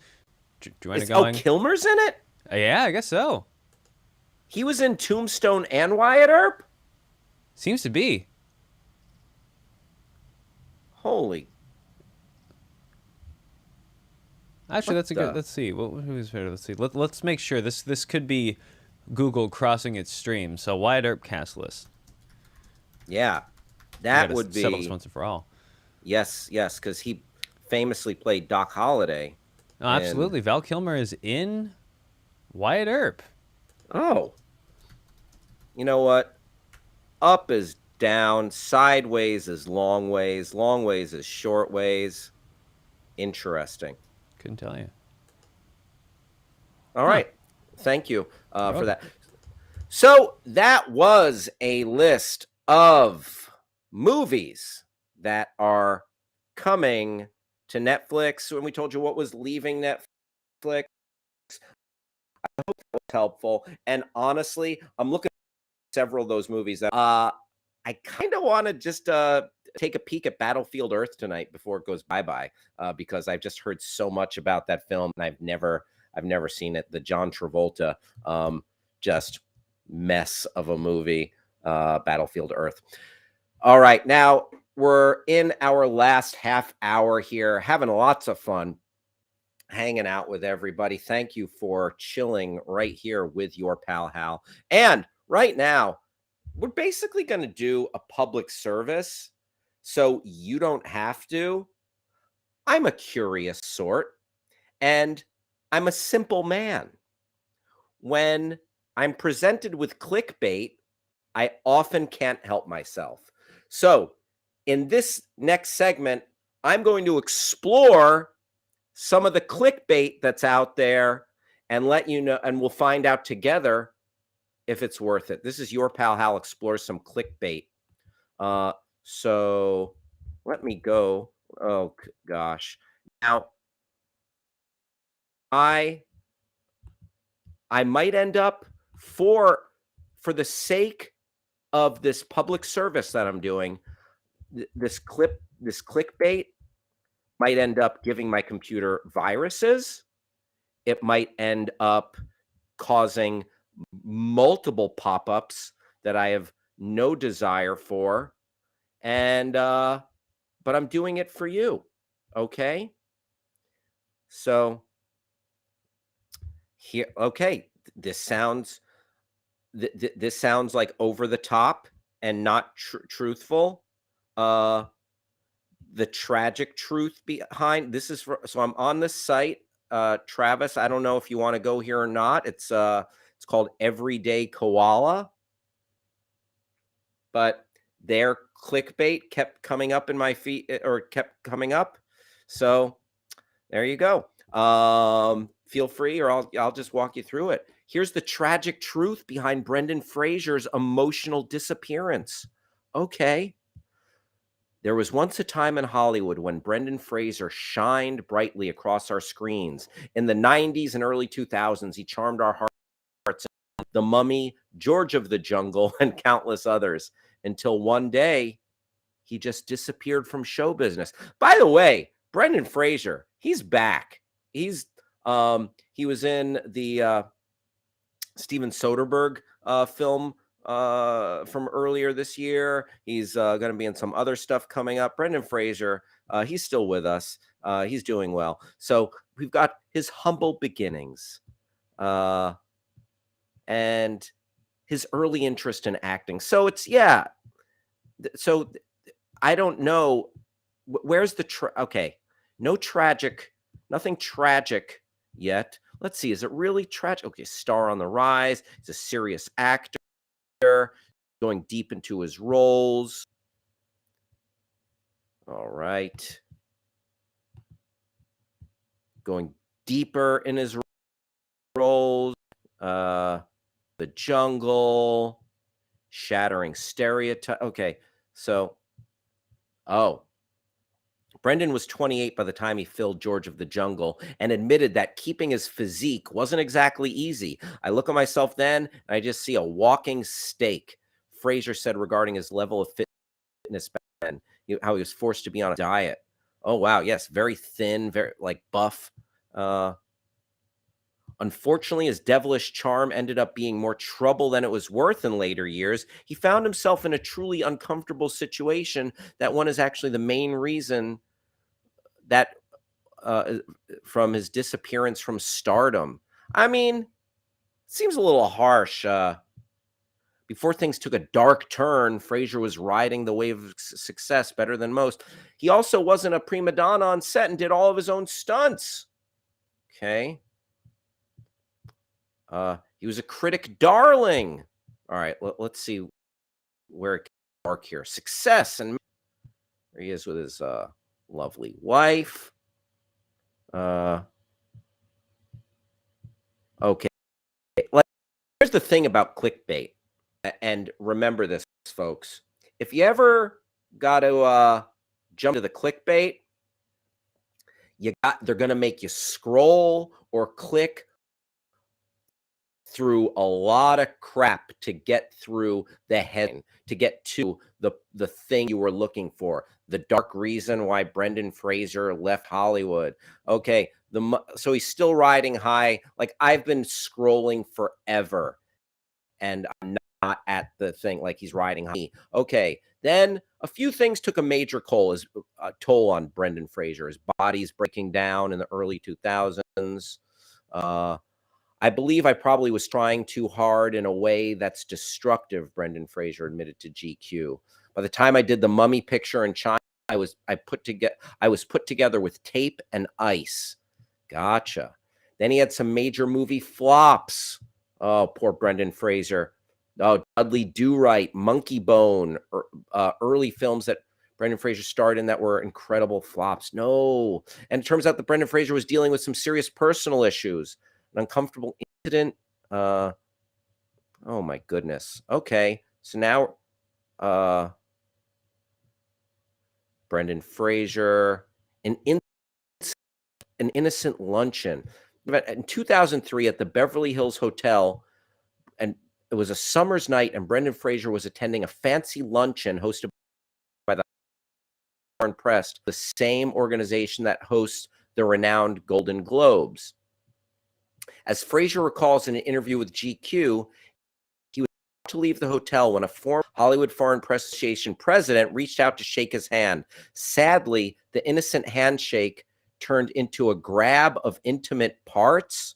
B: Joanna going.
A: Oh, Kilmer's in it?
B: Yeah, I guess so.
A: He was in Tombstone and Wyatt Earp?
B: Seems to be.
A: Holy.
B: Actually, that's a good. Let's see. Who's better? Let's see. Let's make sure this could be Google crossing its stream. So Wyatt Earp cast list.
A: Yeah, that would be
B: settle this once and for all.
A: Yes, because he famously played Doc Holliday.
B: Oh, absolutely. Val Kilmer is in Wyatt Earp.
A: Oh. You know what? Up is down, sideways is long ways is short ways. Interesting.
B: Couldn't tell you.
A: All right. Thank you for that. So that was a list of movies that are coming to Netflix. When we told you what was leaving Netflix, I hope that was helpful. And honestly, I'm looking at several of those movies that I kind of want to just take a peek at Battlefield Earth tonight before it goes bye-bye, because I've just heard so much about that film and I've never seen it. The John Travolta just mess of a movie, Battlefield Earth. All right, now we're in our last half hour here, having lots of fun hanging out with everybody. Thank you for chilling right here with your pal Hal. And right now, we're basically going to do a public service so you don't have to. I'm a curious sort, and I'm a simple man. When I'm presented with clickbait, I often can't help myself. So in this next segment, I'm going to explore some of the clickbait that's out there and let you know, and we'll find out together if it's worth it. This is your pal Hal explores some clickbait. So let me go. Oh gosh. Now I might end up for the sake of this public service that I'm doing, this clickbait might end up giving my computer viruses. It might end up causing multiple pop-ups that I have no desire for. And but I'm doing it for you. Okay? So here, okay, this sounds like over the top and not truthful. The tragic truth behind this is so I'm on this site, Travis. I don't know if you want to go here or not. It's called Everyday Koala, but their clickbait kept coming up in my feed, or kept coming up. So there you go. Feel free, or I'll just walk you through it. Here's the tragic truth behind Brendan Fraser's emotional disappearance. Okay. There was once a time in Hollywood when Brendan Fraser shined brightly across our screens. In the 90s and early 2000s, he charmed our hearts. The Mummy, George of the Jungle, and countless others, until one day he just disappeared from show business. By the way, Brendan Fraser, he's back. He was in the Steven Soderbergh film from earlier this year. He's going to be in some other stuff coming up. Brendan Fraser, he's still with us. He's doing well. So we've got his humble beginnings and his early interest in acting. So it's, yeah. So I don't know. Where's the, okay, no tragic, nothing tragic yet. Let's see. Is it really tragic? Okay. Star on the rise. He's a serious actor, going deep into his roles. All right. Going deeper in his roles. The Jungle, shattering stereotype. Okay. So, Brendan was 28 by the time he filled George of the Jungle and admitted that keeping his physique wasn't exactly easy. I look at myself then and I just see a walking steak. Fraser said regarding his level of fitness back then, how he was forced to be on a diet. Oh, wow. Yes. Very thin, very like buff. Unfortunately, his devilish charm ended up being more trouble than it was worth in later years. He found himself in a truly uncomfortable situation. That one is actually the main reason that from his disappearance from stardom. I mean, seems a little harsh. Before things took a dark turn, Fraser was riding the wave of success better than most. He also wasn't a prima donna on set and did all of his own stunts. Okay. He was a critic darling. All right, let's see where it can mark here. Success, and there he is with his lovely wife. Okay, here's the thing about clickbait, and remember this, folks. If you ever got to jump to the clickbait, they're going to make you scroll or click through a lot of crap to get through the heading, to get to the thing you were looking for, the dark reason why Brendan Fraser left Hollywood. Okay, so he's still riding high. Like, I've been scrolling forever and I'm not at the thing, like he's riding high. Okay, then a few things took a major toll on Brendan Fraser. His body's breaking down in the early 2000s. I believe I probably was trying too hard in a way that's destructive, Brendan Fraser admitted to GQ. By the time I did the Mummy picture in China, I was put together with tape and ice. Gotcha. Then he had some major movie flops. Oh, poor Brendan Fraser. Oh, Dudley Do-Right, Monkey Bone, early films that Brendan Fraser starred in that were incredible flops. No. And it turns out that Brendan Fraser was dealing with some serious personal issues. An uncomfortable incident. Oh my goodness. Okay, so now Brendan Fraser, an innocent luncheon. In 2003 at the Beverly Hills Hotel, and it was a summer's night, and Brendan Fraser was attending a fancy luncheon hosted by the Foreign Press, the same organization that hosts the renowned Golden Globes. As Fraser recalls in an interview with GQ, he was about to leave the hotel when a former Hollywood Foreign Press Association president reached out to shake his hand. Sadly, the innocent handshake turned into a grab of intimate parts.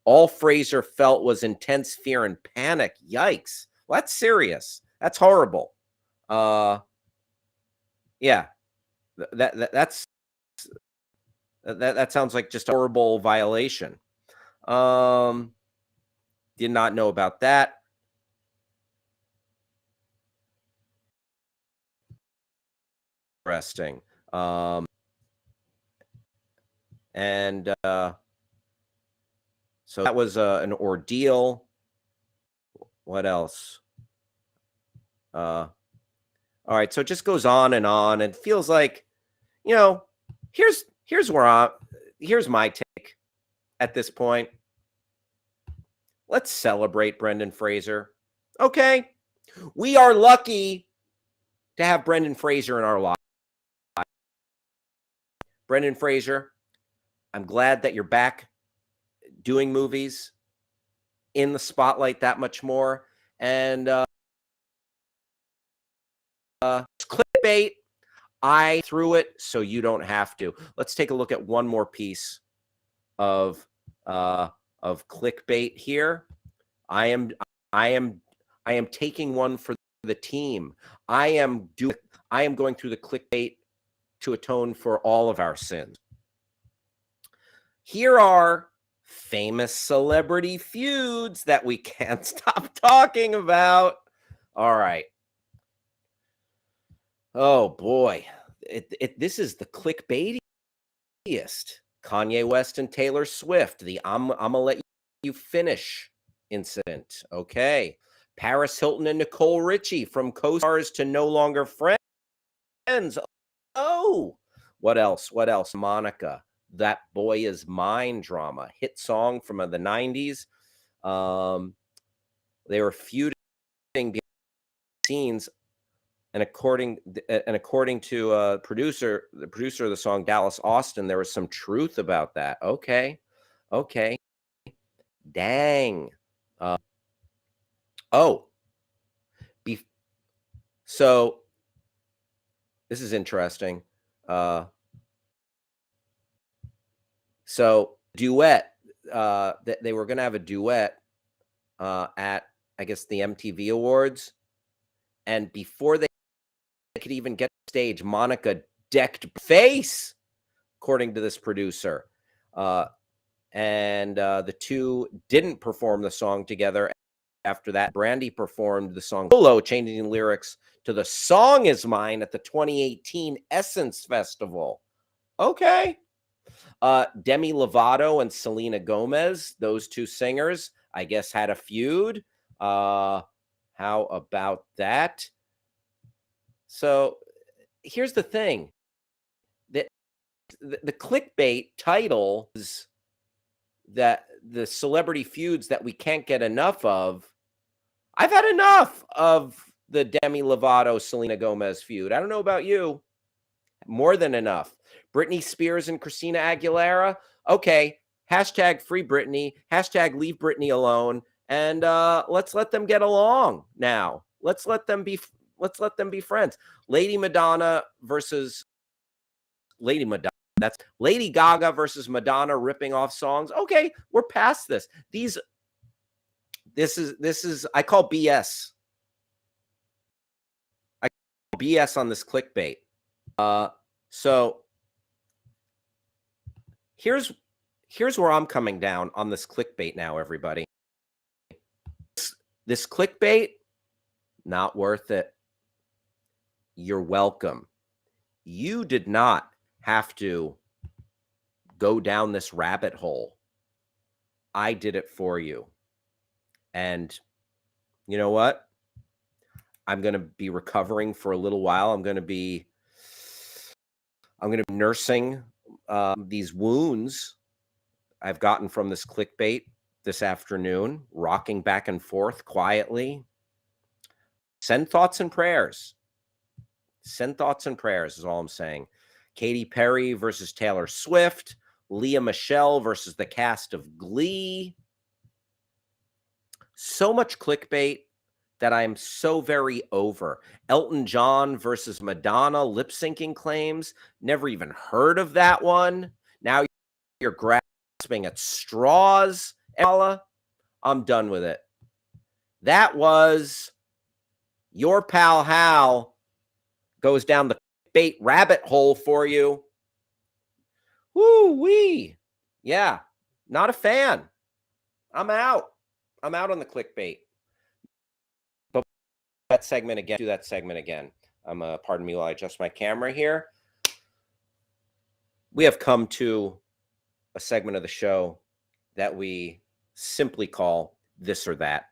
A: All Fraser felt was intense fear and panic. Yikes. Well, that's serious. That's horrible. Yeah. That sounds like just a horrible violation. Did not know about that. Interesting. And So that was an ordeal. What else? All right, so it just goes on and on. It feels like, here's my take at this point. Let's celebrate Brendan Fraser. Okay. We are lucky to have Brendan Fraser in our lives. Brendan Fraser, I'm glad that you're back doing movies, in the spotlight that much more. And clickbait, I threw it so you don't have to. Let's take a look at one more piece of clickbait here. I am taking one for the team. I am going through the clickbait to atone for all of our sins. Here are famous celebrity feuds that we can't stop talking about. All right. Oh boy. This is the clickbaitiest. Kanye West and Taylor Swift, the I'm gonna let you finish incident. Okay. Paris Hilton and Nicole Richie, from co-stars to no longer friends. Oh, what else? Monica, That Boy Is Mine drama, hit song from the 90s. They were feuding behind the scenes, and according to the producer of the song, Dallas Austin, there was some truth about that. Okay, dang. So this is interesting. So duet, they were going to have a duet at, I guess, the MTV Awards. And before they could even get to stage, Monica decked face, according to this producer. And the two didn't perform the song together. After that, Brandy performed the song solo, changing the lyrics to "The Song Is Mine" at the 2018 Essence Festival. Okay. Demi Lovato and Selena Gomez, those two singers, I guess, had a feud. How about that? So here's the thing. The clickbait title is that the celebrity feuds that we can't get enough of. I've had enough of the Demi Lovato, Selena Gomez feud. I don't know about you. More than enough. Britney Spears and Christina Aguilera. Okay. Hashtag free Britney. Hashtag leave Britney alone. And let's let them get along now. Let's let them be friends. Lady Gaga versus Madonna ripping off songs. Okay, we're past this. This is I call BS. I call BS on this clickbait. So here's where I'm coming down on this clickbait now, everybody. This clickbait, not worth it. You're welcome. You did not have to go down this rabbit hole. I did it for you. And you know what? I'm going to be recovering for a little while. I'm going to be nursing these wounds I've gotten from this clickbait this afternoon, rocking back and forth quietly. Send thoughts and prayers. Send thoughts and prayers is all I'm saying. Katy Perry versus Taylor Swift. Leah Michele versus the cast of Glee. So much clickbait that I'm so very over. Elton John versus Madonna lip syncing claims. Never even heard of that one. Now you're grasping at straws. I'm done with it. That was your Pal Hal goes down the bait rabbit hole for you. Woo-wee. Yeah, not a fan. I'm out. I'm out on the clickbait. But do that segment again. Pardon me while I adjust my camera here. We have come to a segment of the show that we simply call This or That.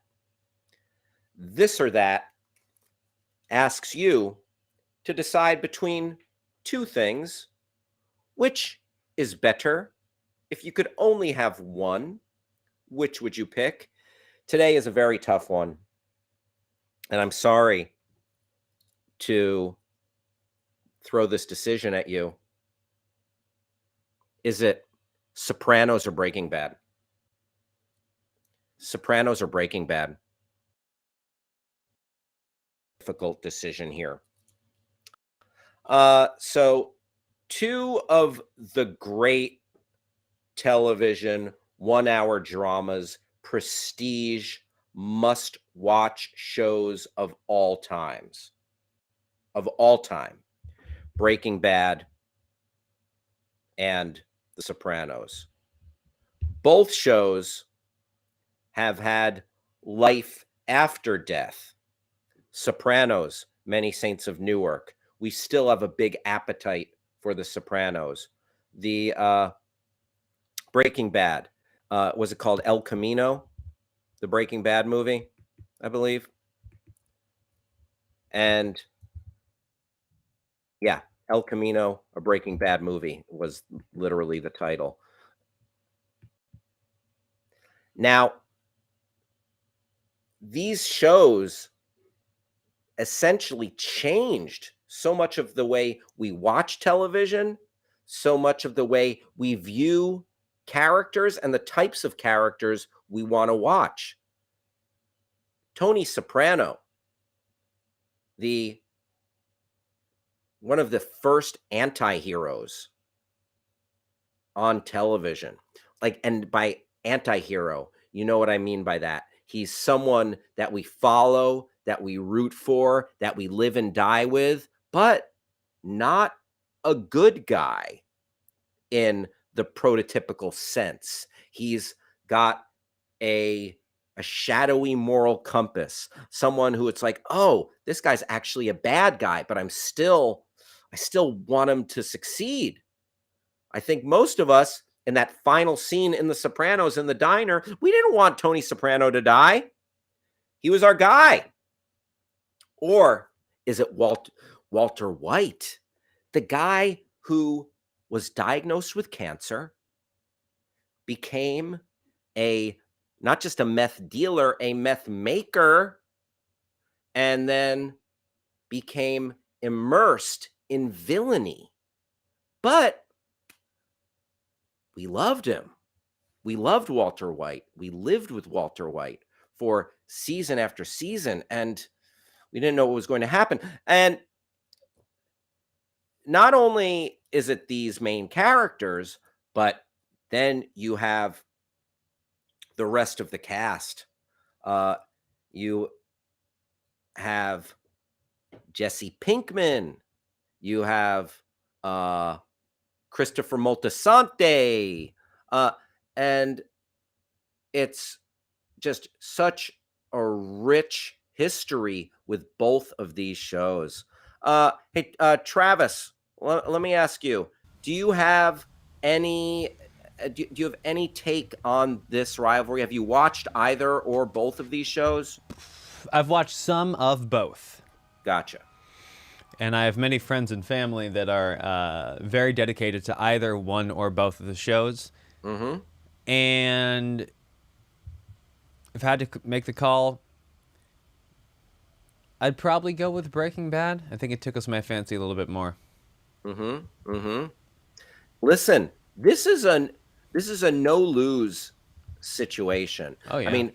A: This or That asks you to decide between two things. Which is better? If you could only have one, which would you pick? Today is a very tough one. And I'm sorry to throw this decision at you. Is it Sopranos or Breaking Bad? Sopranos or Breaking Bad? Difficult decision here. So two of the great television 1-hour dramas, prestige, must-watch shows of all times. Of all time. Breaking Bad and The Sopranos. Both shows have had life after death. Sopranos, Many Saints of Newark. We still have a big appetite for The Sopranos. The Breaking Bad, was it called El Camino? The Breaking Bad movie, I believe. And yeah, El Camino, a Breaking Bad movie was literally the title. Now, these shows essentially changed so much of the way we watch television, so much of the way we view characters and the types of characters we want to watch. Tony Soprano, one of the first anti-heroes on television. And by anti-hero, you know what I mean by that. He's someone that we follow, that we root for, that we live and die with, but not a good guy in the prototypical sense. He's got a shadowy moral compass, someone who it's like, oh, this guy's actually a bad guy, but I still want him to succeed. I think most of us in that final scene in The Sopranos in the diner, we didn't want Tony Soprano to die. He was our guy. Or is it Walter White, the guy who was diagnosed with cancer, became not just a meth dealer, a meth maker, and then became immersed in villainy. But we loved him. We loved Walter White. We lived with Walter White for season after season, and we didn't know what was going to happen. And not only is it these main characters, but then you have the rest of the cast. You have Jesse Pinkman. You have Christopher Moltisanti. And it's just such a rich history with both of these shows. Hey, Travis, let me ask you, do you have any do you have any take on this rivalry? Have you watched either or both of these shows?
B: I've watched some of both.
A: Gotcha.
B: And I have many friends and family that are very dedicated to either one or both of the shows.
A: Mm-hmm.
B: And if I had to make the call, I'd probably go with Breaking Bad. I think it tickles my fancy a little bit more.
A: Mm-hmm. Mm-hmm. Listen, this is a no-lose situation.
B: Oh, yeah.
A: I mean,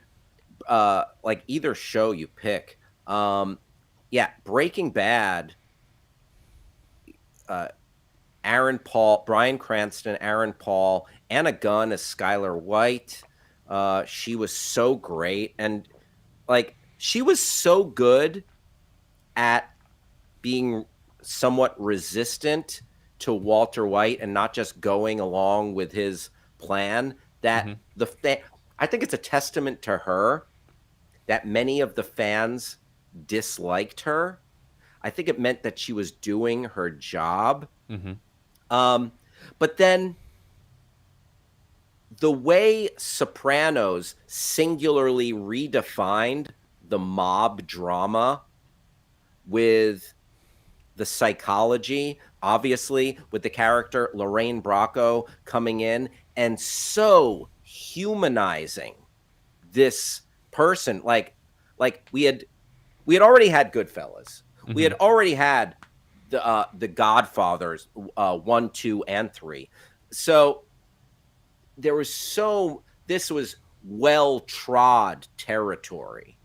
A: like either show you pick. Yeah, Breaking Bad, Aaron Paul, Bryan Cranston, Aaron Paul, Anna Gunn as Skylar White. She was so great. And she was so good at being somewhat resistant to Walter White and not just going along with his plan that I think it's a testament to her that many of the fans disliked her. I think it meant that she was doing her job. But then the way Sopranos singularly redefined the mob drama with the psychology, obviously, with the character Lorraine Bracco coming in and so humanizing this person. Like we had already had Goodfellas. We had already had the Godfathers 1, 2, and 3. So this was well trod territory,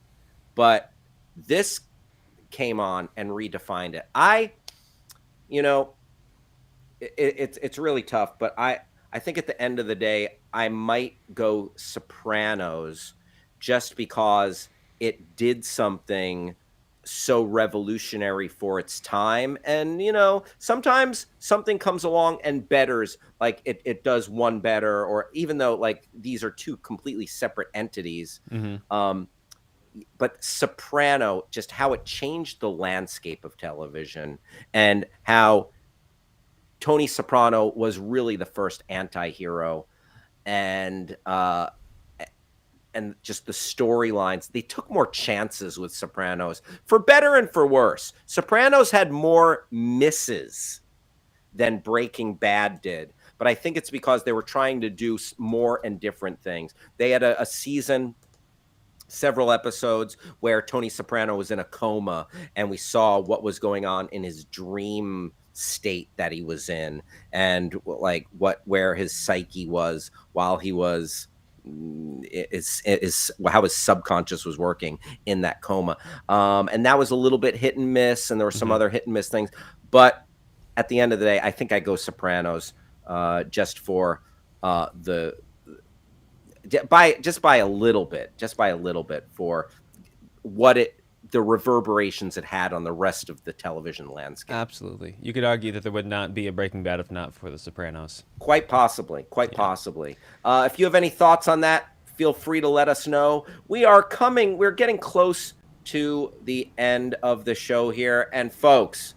A: but this came on and redefined it. You know, it's really tough, but I think at the end of the day, I might go Sopranos just because it did something so revolutionary for its time. And sometimes something comes along and betters, like it does one better, or even though like these are two completely separate entities. But Soprano, just how it changed the landscape of television, and how Tony Soprano was really the first anti-hero, and just the storylines. They took more chances with Sopranos, for better and for worse. Sopranos had more misses than Breaking Bad did, but I think it's because they were trying to do more and different things. They had a season, several episodes, where Tony Soprano was in a coma, and we saw what was going on in his dream state that he was in, and like where his psyche was while he was is how his subconscious was working in that coma. And that was a little bit hit and miss, and there were some other hit and miss things, but at the end of the day, I think I go Sopranos, just for the by a little bit, for the reverberations it had on the rest of the television landscape.
B: Absolutely. You could argue that there would not be a Breaking Bad if not for The Sopranos.
A: Quite possibly. If you have any thoughts on that, feel free to let us know. We're getting close to the end of the show here, and folks,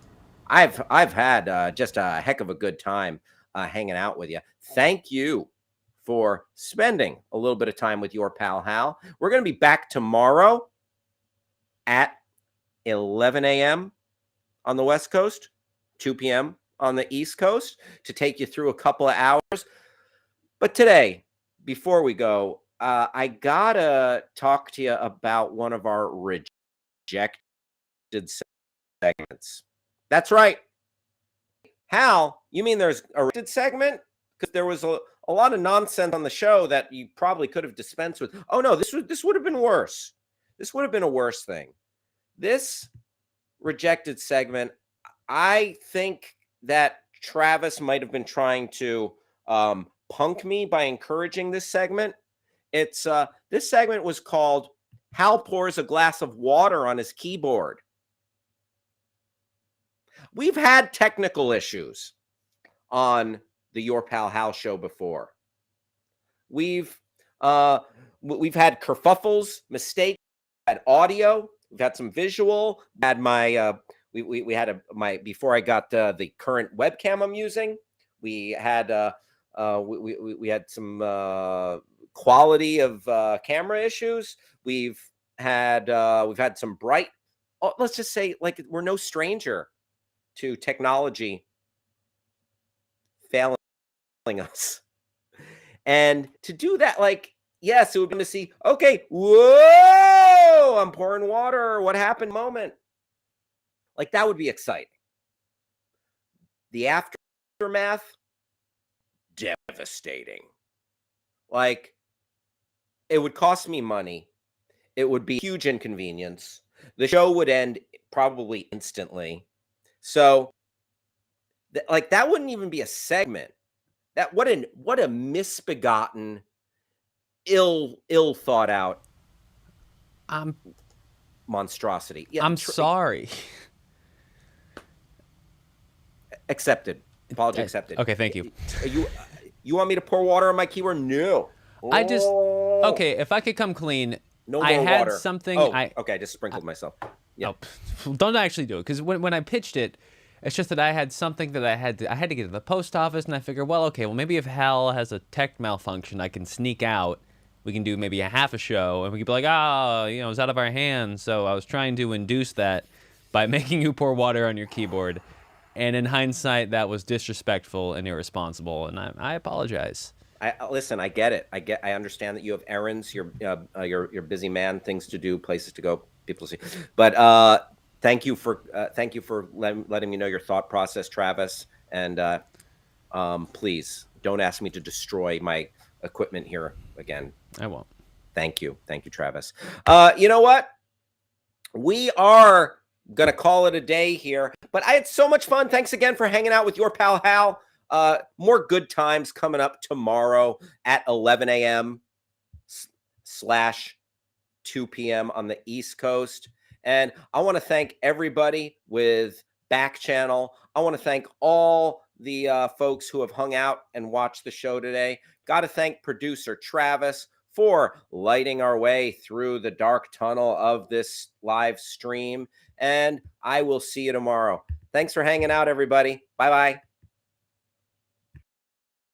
A: I've had just a heck of a good time hanging out with you. Thank you for spending a little bit of time with your pal Hal. We're going to be back tomorrow at 11 a.m. on the West Coast, 2 p.m. on the East Coast, to take you through a couple of hours. But today, before we go, I gotta talk to you about one of our rejected segments. That's right. Hal, you mean there's a rejected segment? Because there was a lot of nonsense on the show that you probably could have dispensed with. Oh no, this would have been worse. This would have been a worse thing. This rejected segment, I think that Travis might have been trying to punk me by encouraging this segment. It's this segment was called "Hal Pours a Glass of Water on His Keyboard." We've had technical issues on the Your Pal Hal show before. We've had kerfuffles, mistakes, had audio, we've had some visual, had my we had my before I got the current webcam I'm using, we had we had some quality of camera issues. We've had some bright, let's just say, like, we're no stranger to technology failing us. And to do that, like, yes, it would be to see, okay, whoa, I'm pouring water, what happened moment. Like, that would be exciting. The aftermath, devastating. Like, it would cost me money. It would be a huge inconvenience. The show would end probably instantly. So, like, that wouldn't even be a segment. What a misbegotten, ill thought out monstrosity. Yeah,
B: I'm sorry.
A: Accepted. Apology accepted.
B: Okay, thank you.
A: You want me to pour water on my keyboard? No.
B: Okay, if I could come clean,
A: No more
B: I had
A: water.
B: something.
A: Okay, I just sprinkled myself. Yeah.
B: Don't actually do it, because when I pitched it, It's just that I had something that I had to get to the post office, and I figured, well, okay, well, maybe if Hal has a tech malfunction, I can sneak out. We can do maybe a half a show, and we could be like, it's out of our hands. So I was trying to induce that by making you pour water on your keyboard. And in hindsight, that was disrespectful and irresponsible, and I apologize.
A: Listen. I get it. I understand that you have errands. You're busy man, things to do, places to go, people to see. But thank you for letting me know your thought process, Travis. And please don't ask me to destroy my equipment here again.
B: I won't.
A: Thank you, Travis. You know what? We are gonna call it a day here, but I had so much fun. Thanks again for hanging out with your pal Hal. More good times coming up tomorrow at 11 a.m. / 2 p.m. on the East Coast. And I want to thank everybody with Backchannel. I want to thank all the folks who have hung out and watched the show today. Got to thank producer Travis for lighting our way through the dark tunnel of this live stream. And I will see you tomorrow. Thanks for hanging out, everybody. Bye-bye.